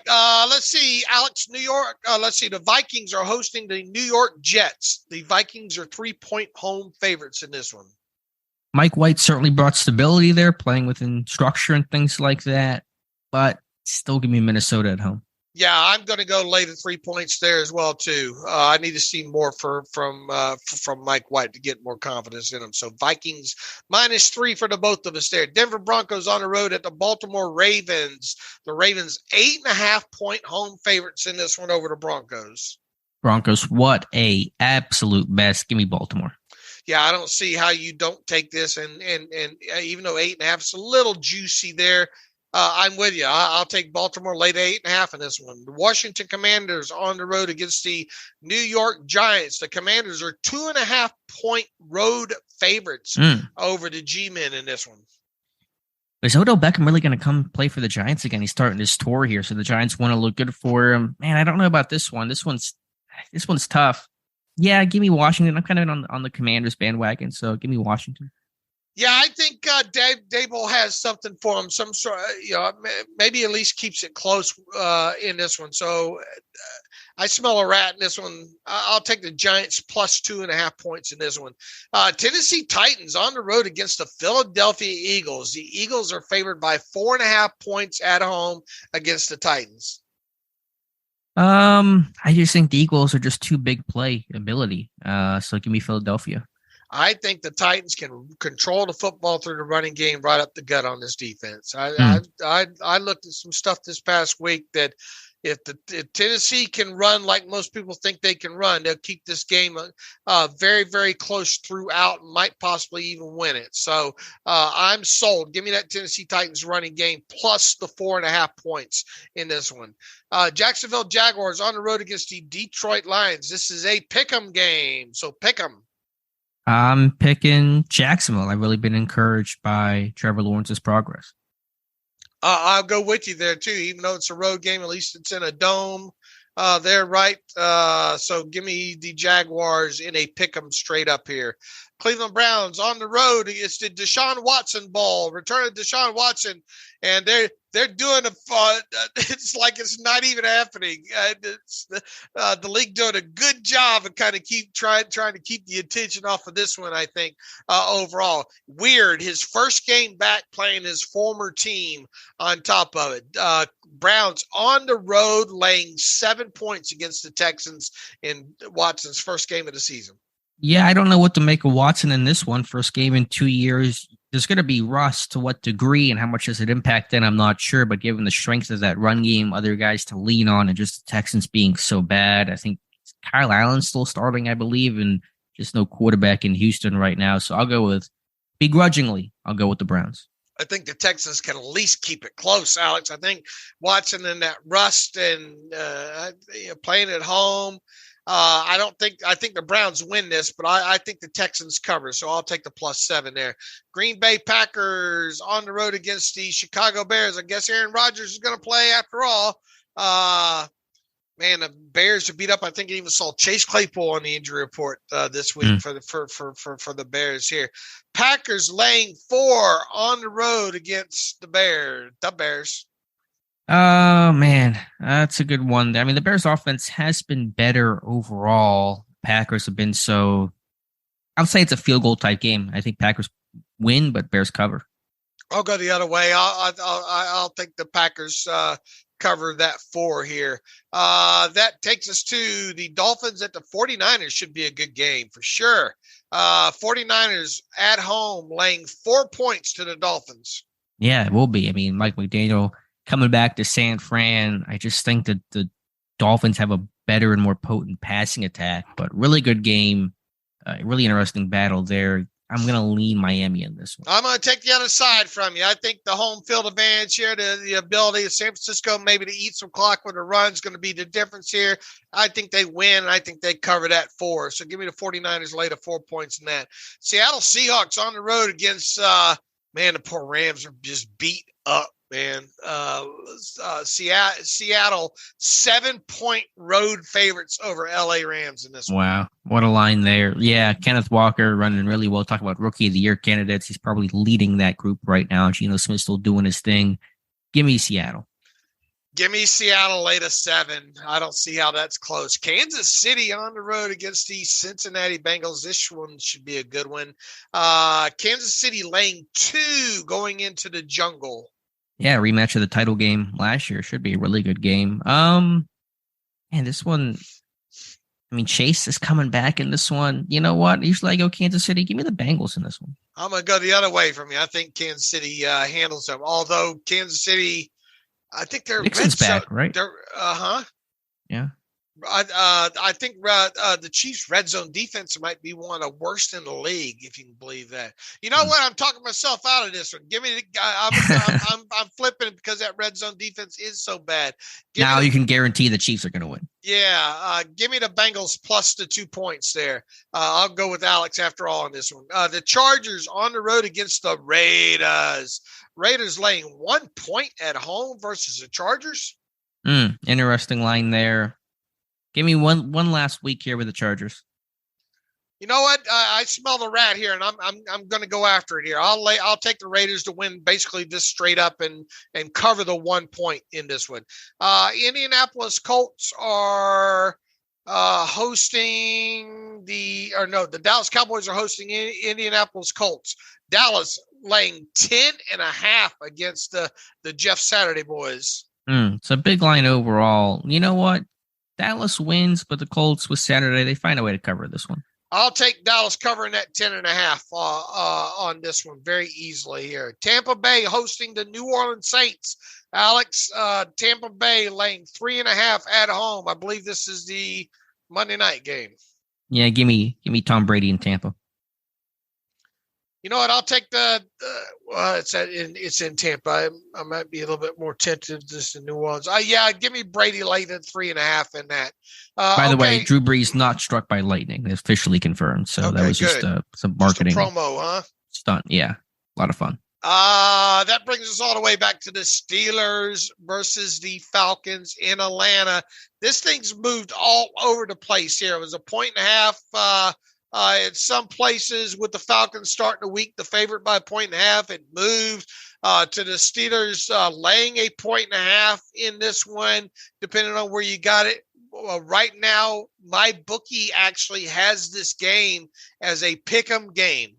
let's see, Alex, New York. Let's see, the Vikings are hosting the New York Jets. The Vikings are 3-point home favorites in this one. Mike White certainly brought stability there, playing within structure and things like that, but still give me Minnesota at home. Yeah, I'm going to go lay the 3 points there as well too. I need to see more from Mike White to get more confidence in him. So Vikings -3 for the both of us there. Denver Broncos on the road at the Baltimore Ravens. The Ravens 8.5-point home favorites in this one over the Broncos. Broncos, what a absolute mess. Give me Baltimore. Yeah, I don't see how you don't take this, and even though 8.5 is a little juicy there, I'm with you. I'll take Baltimore late 8.5 in this one. The Washington Commanders on the road against the New York Giants. The Commanders are 2.5-point road favorites over the G-men in this one. Is Odell Beckham really going to come play for the Giants again? He's starting his tour here, so the Giants want to look good for him. Man, I don't know about this one. This one's tough. Yeah, give me Washington. I'm kind of on the Commanders bandwagon, so give me Washington. Yeah, I think Dable has something for him. Some sort, maybe at least keeps it close in this one. So I smell a rat in this one. I'll take the Giants plus 2.5 points in this one. Tennessee Titans on the road against the Philadelphia Eagles. The Eagles are favored by 4.5 points at home against the Titans. I just think the Eagles are just too big play ability. So give me Philadelphia. I think the Titans can control the football through the running game right up the gut on this defense. I looked at some stuff this past week that if Tennessee can run like most people think they can run, they'll keep this game very, very close throughout and might possibly even win it. So I'm sold. Give me that Tennessee Titans running game plus the 4.5 points in this one. Jacksonville Jaguars on the road against the Detroit Lions. This is a pick'em game, so pick 'em. I'm picking Jacksonville. I've really been encouraged by Trevor Lawrence's progress. I'll go with you there, too. Even though it's a road game, at least it's in a dome there, right? So give me the Jaguars in a pick 'em straight up here. Cleveland Browns on the road. It's the Deshaun Watson ball. Return of Deshaun Watson. And they're doing it's like it's not even happening. It's the league doing a good job of kind of trying to keep the attention off of this one, I think, overall. Weird. His first game back playing his former team on top of it. Browns on the road laying 7 points against the Texans in Watson's first game of the season. Yeah, I don't know what to make of Watson in this one. First game in 2 years. There's going to be rust. To what degree and how much does it impact then, I'm not sure. But given the strength of that run game, other guys to lean on, and just the Texans being so bad, I think Kyle Allen's still starting, I believe, and just no quarterback in Houston right now. So I'll go with the Browns. I think the Texans can at least keep it close, Alex. I think Watson and that rust and playing at home. I think the Browns win this, but I think the Texans cover. So I'll take the +7 there. Green Bay Packers on the road against the Chicago Bears. I guess Aaron Rodgers is going to play after all. Man, the Bears are beat up. I think I even saw Chase Claypool on the injury report this week for the Bears here. Packers laying 4 on the road against the Bears. Oh, man, that's a good one. I mean, the Bears offense has been better overall. Packers have been so, I'll say it's a field goal type game. I think Packers win, but Bears cover. I'll go the other way. I'll think the Packers cover that 4 here. That takes us to the Dolphins at the 49ers. Should be a good game for sure. 49ers at home laying 4 points to the Dolphins. Yeah, it will be. I mean, Mike McDaniel coming back to San Fran, I just think that the Dolphins have a better and more potent passing attack, but really good game, really interesting battle there. I'm going to lean Miami in this one. I'm going to take the other side from you. I think the home field advantage here, the ability of San Francisco maybe to eat some clock with a run is going to be the difference here. I think they win, and I think they cover that 4. So give me the 49ers later 4 points in that. Seattle Seahawks on the road against, the poor Rams are just beat up. Man, Seattle 7-point road favorites over LA Rams in this one. Wow, what a line there. Yeah, Kenneth Walker running really well. Talk about rookie of the year candidates. He's probably leading that group right now. Geno Smith still doing his thing. Give me Seattle. Give me Seattle late of 7. I don't see how that's close. Kansas City on the road against the Cincinnati Bengals. This one should be a good one. Kansas City laying 2 going into the jungle. Yeah, rematch of the title game last year. Should be a really good game. And this one, I mean, Chase is coming back in this one. You know what? Usually I go Kansas City. Give me the Bengals in this one. I'm going to go the other way from you. I think Kansas City handles them. Although Kansas City, I think they're Nixon's back, right? They're Yeah. I think the Chiefs' red zone defense might be one of the worst in the league, if you can believe that. You know what? I'm talking myself out of this one. Give me I'm flipping it because that red zone defense is so bad. Now you can guarantee the Chiefs are going to win. Yeah, give me the Bengals plus the 2 points there. I'll go with Alex after all on this one. The Chargers on the road against the Raiders. Raiders laying 1 point at home versus the Chargers. Interesting line there. Give me one last week here with the Chargers. You know what? I smell the rat here, and I'm going to go after it here. I'll take the Raiders to win basically this straight up and cover the 1 point in this one. Indianapolis Colts are hosting the Dallas Cowboys are hosting Indianapolis Colts. Dallas laying 10.5 against the Jeff Saturday boys. It's a big line overall. You know what? Dallas wins, but the Colts with Saturday, they find a way to cover this one. I'll take Dallas covering that 10.5 on this one very easily here. Tampa Bay hosting the New Orleans Saints. Alex, Tampa Bay laying 3.5 at home. I believe this is the Monday night game. Yeah, give me Tom Brady in Tampa. You know what? I'll take it's in Tampa. I might be a little bit more tentative just in New Orleans. Give me Brady late at 3.5 in that. By the way, Drew Brees not struck by lightning. It's officially confirmed. So that was just some marketing just a promo, huh? Stunt. Yeah, a lot of fun. That brings us all the way back to the Steelers versus the Falcons in Atlanta. This thing's moved all over the place here. It was a 1.5. In some places with the Falcons starting the week, the favorite by 1.5, it moved to the Steelers laying a 1.5 in this one, depending on where you got it. Right now, my bookie actually has this game as a pick'em game.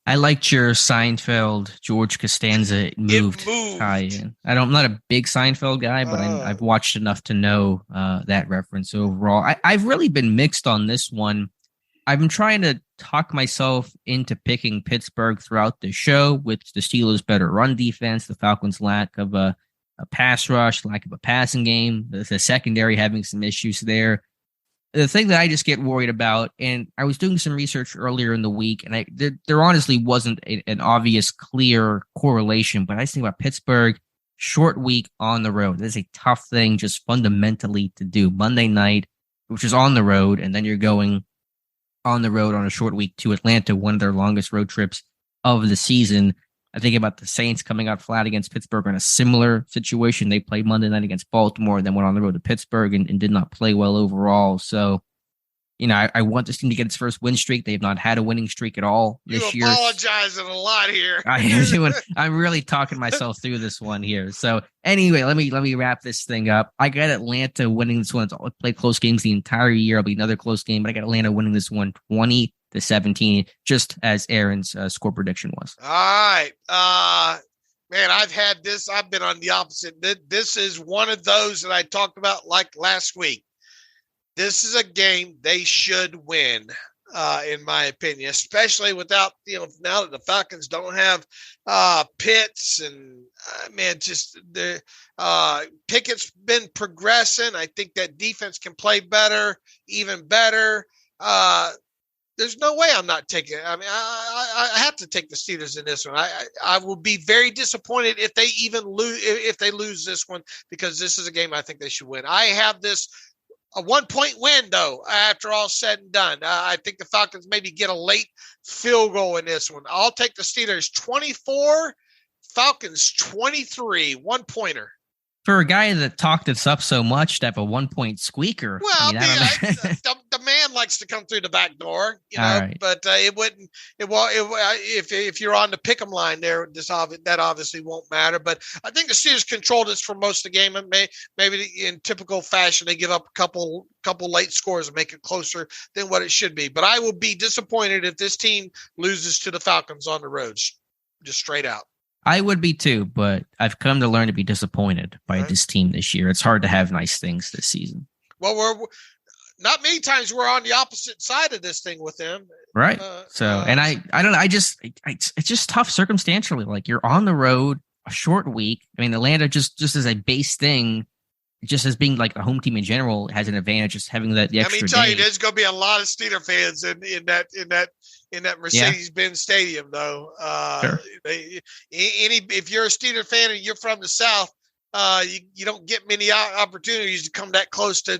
I liked your Seinfeld, George Costanza moved tie-in. I'm not a big Seinfeld guy, but I've watched enough to know that reference overall. I've really been mixed on this one. I've been trying to talk myself into picking Pittsburgh throughout the show, with the Steelers' better run defense, the Falcons' lack of a pass rush, lack of a passing game, the secondary having some issues there. The thing that I just get worried about, and I was doing some research earlier in the week, and there honestly wasn't an obvious, clear correlation, but I just think about Pittsburgh, short week on the road. That's a tough thing just fundamentally to do. Monday night, which is on the road, and then you're going on the road on a short week to Atlanta, one of their longest road trips of the season. I think about the Saints coming out flat against Pittsburgh in a similar situation. They played Monday night against Baltimore, then went on the road to Pittsburgh and did not play well overall. So, I want this team to get its first win streak. They've not had a winning streak at all this year. You're apologizing a lot here. I'm really talking myself through this one here. So anyway, let me wrap this thing up. I got Atlanta winning this one. It's played close games the entire year. It'll be another close game, but I got Atlanta winning this one 20-17, just as Aaron's score prediction was. All right. Man, I've been on the opposite. This is one of those that I talked about like last week. This is a game they should win, in my opinion, especially without, now that the Falcons don't have Pitts and, Pickett's been progressing. I think that defense can play better, even better. There's no way I'm not taking it. I mean, I have to take the Steelers in this one. I will be very disappointed if they even lose this one, because this is a game I think they should win. I have this a 1 point win, though, after all said and done. I think the Falcons maybe get a late field goal in this one. I'll take the Steelers 24, Falcons 23, 1 pointer. For a guy that talked us up so much to have a 1-point squeaker. Well, the man likes to come through the back door, right. But if you're on the pick'em line there, that obviously won't matter. But I think the Steelers controlled this for most of the game. And maybe in typical fashion, they give up a couple late scores and make it closer than what it should be. But I will be disappointed if this team loses to the Falcons on the road, just straight out. I would be too, but I've come to learn to be disappointed by this team this year. It's hard to have nice things this season. Well, we're not many times we're on the opposite side of this thing with them. Right. And I don't know. It's just tough circumstantially. Like, you're on the road, a short week. I mean, Atlanta just as a base thing, just as being like a home team in general, has an advantage just having the extra day. Let me tell you, there's going to be a lot of Steeler fans in that Mercedes-Benz Stadium, though. Sure. If you're a Steeler fan and you're from the South, you don't get many opportunities to come that close to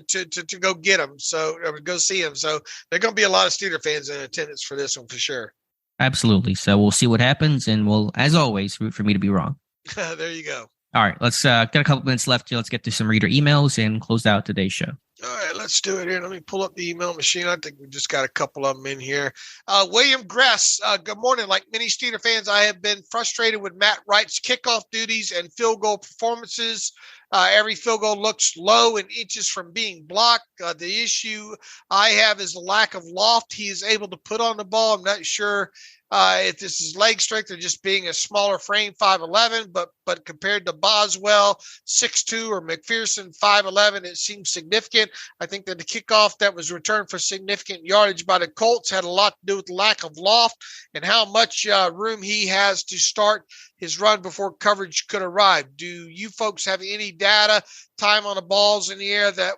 go get them, or go see them. So there's going to be a lot of Steeler fans in attendance for this one for sure. Absolutely. So we'll see what happens, and we'll, as always, root for me to be wrong. There you go. All right, let's got a couple minutes left here. Let's get to some reader emails and close out today's show. All right, let's do it here. Let me pull up the email machine. I think we just got a couple of them in here. William Gress, good morning. Like many Steeler fans, I have been frustrated with Matt Wright's kickoff duties and field goal performances. Every field goal looks low and inches from being blocked. The issue I have is the lack of loft he is able to put on the ball. I'm not sure if this is leg strength or just being a smaller frame, 5'11", but compared to Boswell, 6'2", or McPherson, 5'11", it seems significant. I think that the kickoff that was returned for significant yardage by the Colts had a lot to do with the lack of loft and how much room he has to start his run before coverage could arrive. Do you folks have any data, time on the balls in the air that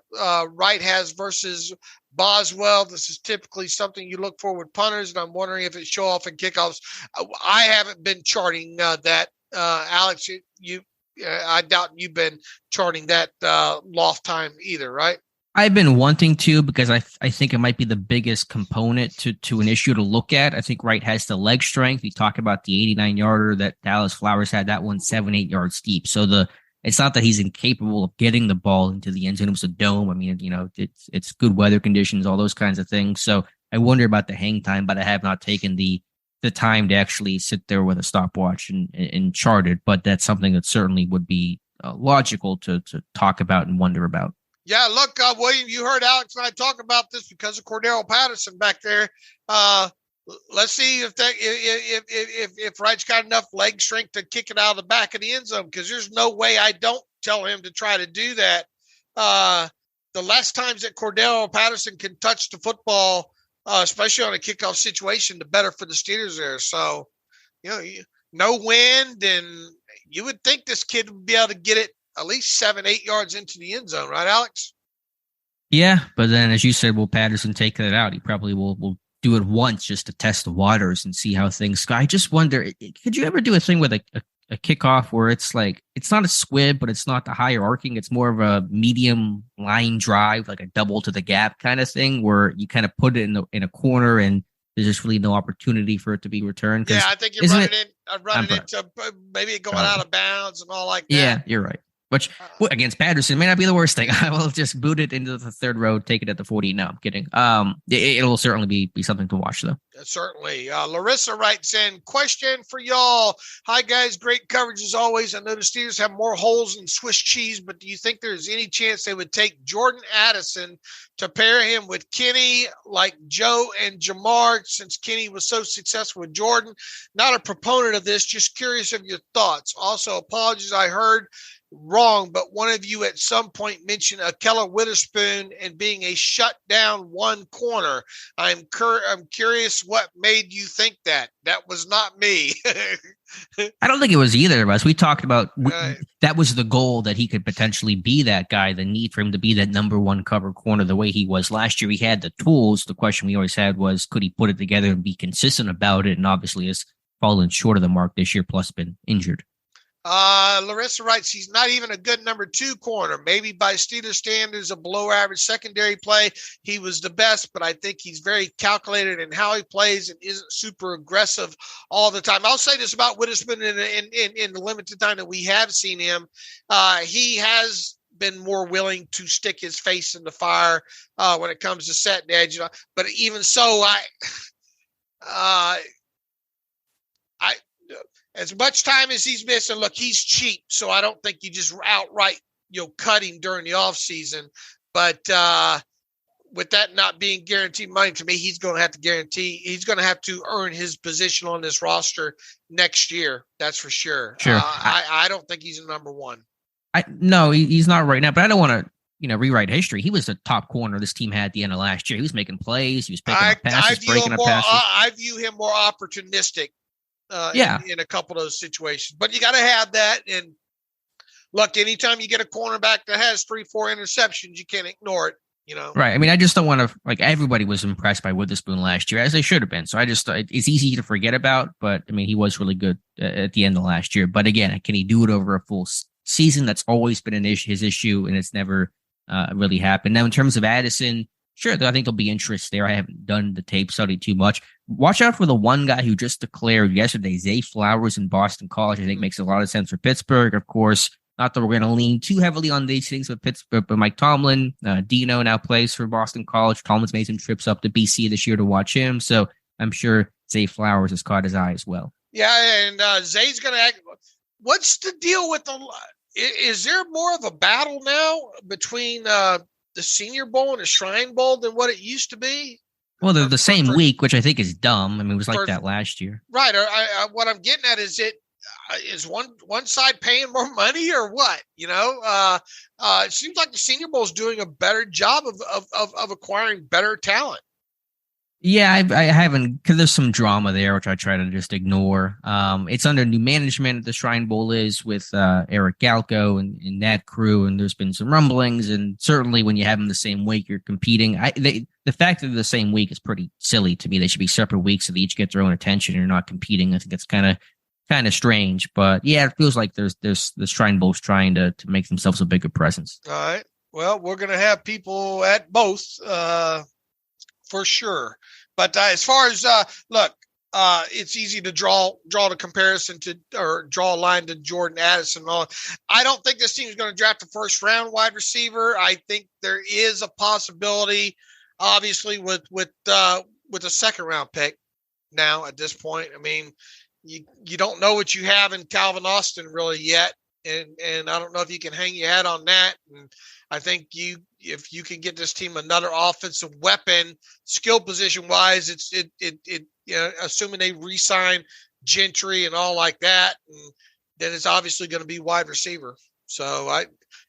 Wright has versus Boswell? This is typically something you look for with punters, and I'm wondering if it show off in kickoffs. I haven't been charting that. Alex, I doubt you've been charting that loft time either, right? I've been wanting to, because I think it might be the biggest component to an issue to look at. I think Wright has the leg strength. We talk about the 89-yarder that Dallas Flowers had, that one 7-8 yards deep. So it's not that he's incapable of getting the ball into the end zone. It was a dome. I mean, it's good weather conditions, all those kinds of things. So I wonder about the hang time, but I have not taken the time to actually sit there with a stopwatch and chart it. But that's something that certainly would be logical to talk about and wonder about. Yeah, look, William, you heard Alex and I talk about this because of Cordero Patterson back there. Let's see if Wright's got enough leg strength to kick it out of the back of the end zone, because there's no way I don't tell him to try to do that. The less times that Cordero Patterson can touch the football, especially on a kickoff situation, the better for the Steelers there. So, no wind, and you would think this kid would be able to get it at least 7-8 yards into the end zone, right, Alex? Yeah, but then, as you said, will Patterson take that out? He probably will do it once just to test the waters and see how things go. I just wonder, could you ever do a thing with a kickoff where it's like, it's not a squib, but it's not the higher arcing, it's more of a medium line drive, like a double to the gap kind of thing, where you kind of put it in a corner and there's just really no opportunity for it to be returned? Yeah, I think you're running into maybe going out of bounds and all like that. Yeah, you're right. Which, against Patterson, may not be the worst thing. I will just boot it into the third row, take it at the 40. No, I'm kidding. It'll certainly be something to watch, though. Certainly. Larissa writes in, question for y'all. Hi, guys. Great coverage as always. I know the Steelers have more holes than Swiss cheese, but do you think there's any chance they would take Jordan Addison to pair him with Kenny like Joe and Jamar, since Kenny was so successful with Jordan? Not a proponent of this, just curious of your thoughts. Also, apologies, I heard wrong, but one of you at some point mentioned Keller Witherspoon and being a shutdown one corner. I'm curious what made you think that. That was not me. I don't think it was either of us. We talked about that was the goal, that he could potentially be that guy, the need for him to be that number one cover corner the way he was last year. He had the tools. The question we always had was, could he put it together and be consistent about it? And obviously has fallen short of the mark this year, plus been injured. Larissa writes, he's not even a good number 2 corner. Maybe by Steelers standards, a below average secondary play. He was the best, but I think he's very calculated in how he plays and isn't super aggressive all the time. I'll say this about Witherspoon in the limited time that we have seen him. He has been more willing to stick his face in the fire when it comes to setting edge. But even so, as much time as he's missing, look, he's cheap, so I don't think you just outright, cut him during the offseason. But with that not being guaranteed money, to me, he's going to have to earn his position on this roster next year. That's for sure. Sure. I don't think he's a number 1. No, he's not right now, but I don't want to, rewrite history. He was the top corner this team had at the end of last year. He was making plays. He was picking up passes, breaking up passes. I view him more opportunistic. In a couple of those situations, but you got to have that. And look, anytime you get a cornerback that has 3-4 interceptions, you can't ignore it. Right. I mean, I just don't want to everybody was impressed by Witherspoon last year, as they should have been. So I just it's easy to forget about. But I mean, he was really good at the end of last year. But again, can he do it over a full season? That's always been his issue, and it's never really happened. Now, in terms of Addison, sure, I think there'll be interest there. I haven't done the tape study too much. Watch out for the one guy who just declared yesterday, Zay Flowers in Boston College. I think makes a lot of sense for Pittsburgh. Of course, not that we're going to lean too heavily on these things with Pittsburgh, but Mike Tomlin, Dino now plays for Boston College. Tomlin's made some trips up to BC this year to watch him. So I'm sure Zay Flowers has caught his eye as well. Yeah, and Zay's going to act. What's the deal with is there more of a battle now between the Senior Bowl and the Shrine Bowl than what it used to be? Well, they're the same week, which I think is dumb. I mean, it was like that last year. Right. What I'm getting at is is one side paying more money or what? It seems like the Senior Bowl is doing a better job of acquiring better talent. Yeah, I haven't, because there's some drama there, which I try to just ignore. It's under new management. The Shrine Bowl is with Eric Galko and that crew, and there's been some rumblings. And certainly, when you have them the same week, you're competing. The fact that they're the same week is pretty silly to me. They should be separate weeks so they each get their own attention. And you're not competing. I think that's kind of strange. But yeah, it feels like there's the Shrine Bowl's trying to make themselves a bigger presence. All right. Well, we're going to have people at both. For sure. But as far as it's easy to draw the comparison to, or draw a line to Jordan Addison. I don't think this team is going to draft a first round wide receiver. I think there is a possibility, obviously, with a second round pick now at this point. I mean, you don't know what you have in Calvin Austin really yet. And I don't know if you can hang your hat on that. And I think if you can get this team another offensive weapon, skill position wise, assuming they re-sign Gentry and all like that, and then it's obviously going to be wide receiver. So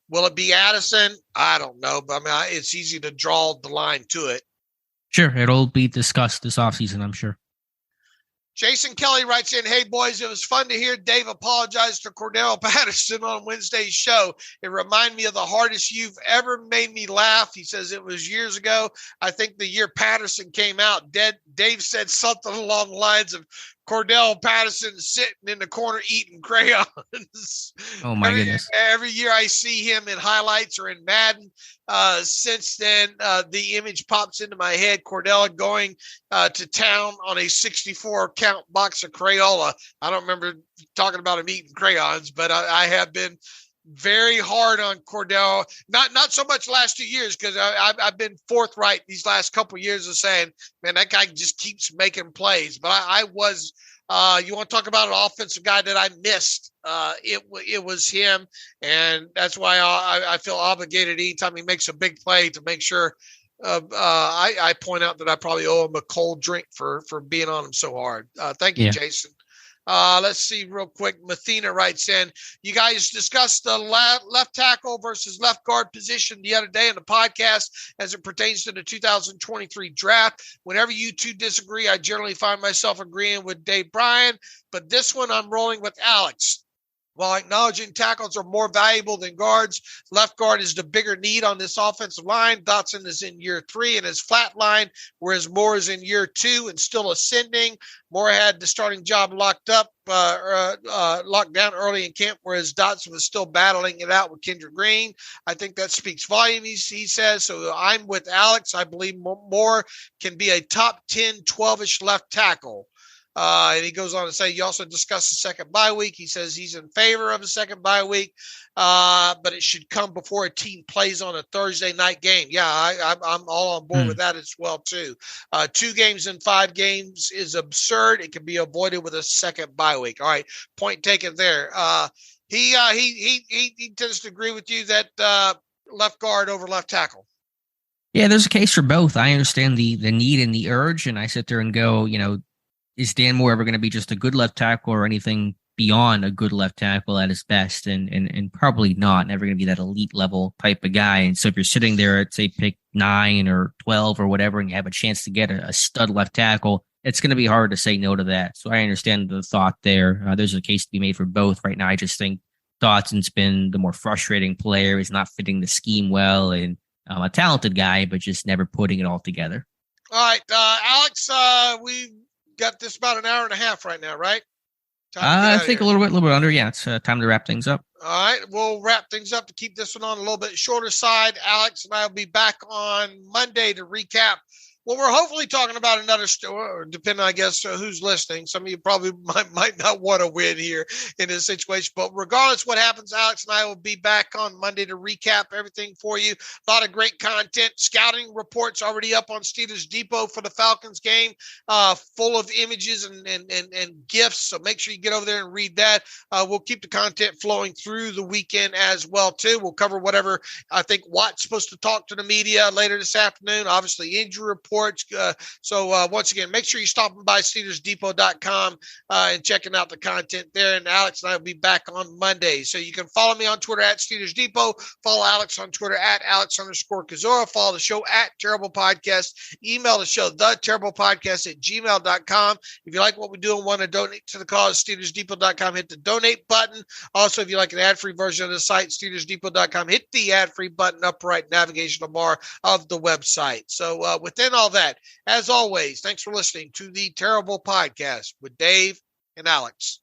will it be Addison? I don't know, but I mean, it's easy to draw the line to it. Sure, it'll be discussed this offseason, I'm sure. Jason Kelly writes in, hey, boys, it was fun to hear Dave apologize to Cordell Patterson on Wednesday's show. It reminded me of the hardest you've ever made me laugh. He says it was years ago. I think the year Patterson came out, Dave said something along the lines of Cordell Patterson sitting in the corner eating crayons. Oh, my goodness. Every year I see him in highlights or in Madden. Since then, the image pops into my head, Cordell going to town on a 64-count box of Crayola. I don't remember talking about him eating crayons, but I have been very hard on Cordell. Not so much the last 2 years, because I've been forthright these last couple of years of saying, man, that guy just keeps making plays. But I was you want to talk about an offensive guy that I missed? It was him, and that's why I feel obligated anytime he makes a big play to make sure I point out that I probably owe him a cold drink for being on him so hard. Thank you, Jason. Let's see real quick. Mathena writes in, you guys discussed the left tackle versus left guard position the other day in the podcast as it pertains to the 2023 draft. Whenever you two disagree, I generally find myself agreeing with Dave Bryan, but this one I'm rolling with Alex. While acknowledging tackles are more valuable than guards, left guard is the bigger need on this offensive line. Dotson is in year 3 and is flatline, whereas Moore is in year 2 and still ascending. Moore had the starting job locked down early in camp, whereas Dotson was still battling it out with Kendrick Green. I think that speaks volume, he says. So I'm with Alex. I believe Moore can be a top 10, 12-ish left tackle. And he goes on to say, you also discussed the second bye week. He says he's in favor of a second bye week, but it should come before a team plays on a Thursday night game. Yeah, I'm all on board with that as well, too. 2 games in 5 games is absurd. It can be avoided with a second bye week. All right, point taken there. He tends to agree with you that left guard over left tackle. Yeah, there's a case for both. I understand the need and the urge, and I sit there and go, is Dan Moore ever going to be just a good left tackle or anything beyond a good left tackle at his best? And probably not. Never going to be that elite level type of guy. And so if you're sitting there at, say, pick 9 or 12 or whatever, and you have a chance to get a stud left tackle, it's going to be hard to say no to that. So I understand the thought there. There's a case to be made for both right now. I just think Dotson's been the more frustrating player. He's not fitting the scheme well, and a talented guy, but just never putting it all together. All right, Alex, we got this about an hour and a half right now, right? I think a little bit under. Yeah, it's time to wrap things up. All right, we'll wrap things up to keep this one on a little bit shorter side. Alex and I will be back on Monday to recap. Well, we're hopefully talking about another story, depending, I guess, who's listening. Some of you probably might not want to win here in this situation. But regardless of what happens, Alex and I will be back on Monday to recap everything for you. A lot of great content. Scouting reports already up on Steelers Depot for the Falcons game, full of images and GIFs. So make sure you get over there and read that. We'll keep the content flowing through the weekend as well, too. We'll cover whatever I think Watt's supposed to talk to the media later this afternoon. Obviously, injury reports. So once again, make sure you're stopping by SteelersDepot.com and checking out the content there. And Alex and I will be back on Monday. So you can follow me on Twitter at Steelers Depot. Follow Alex on Twitter at Alex_Kozora. Follow the show at Terrible Podcast. Email the show, theterriblepodcast@gmail.com. If you like what we do and want to donate to the cause, SteelersDepot.com, hit the donate button. Also, if you like an ad-free version of the site, SteelersDepot.com, hit the ad-free button, upright navigational bar of the website. So within all that, as always, thanks for listening to the Terrible Podcast with Dave and Alex.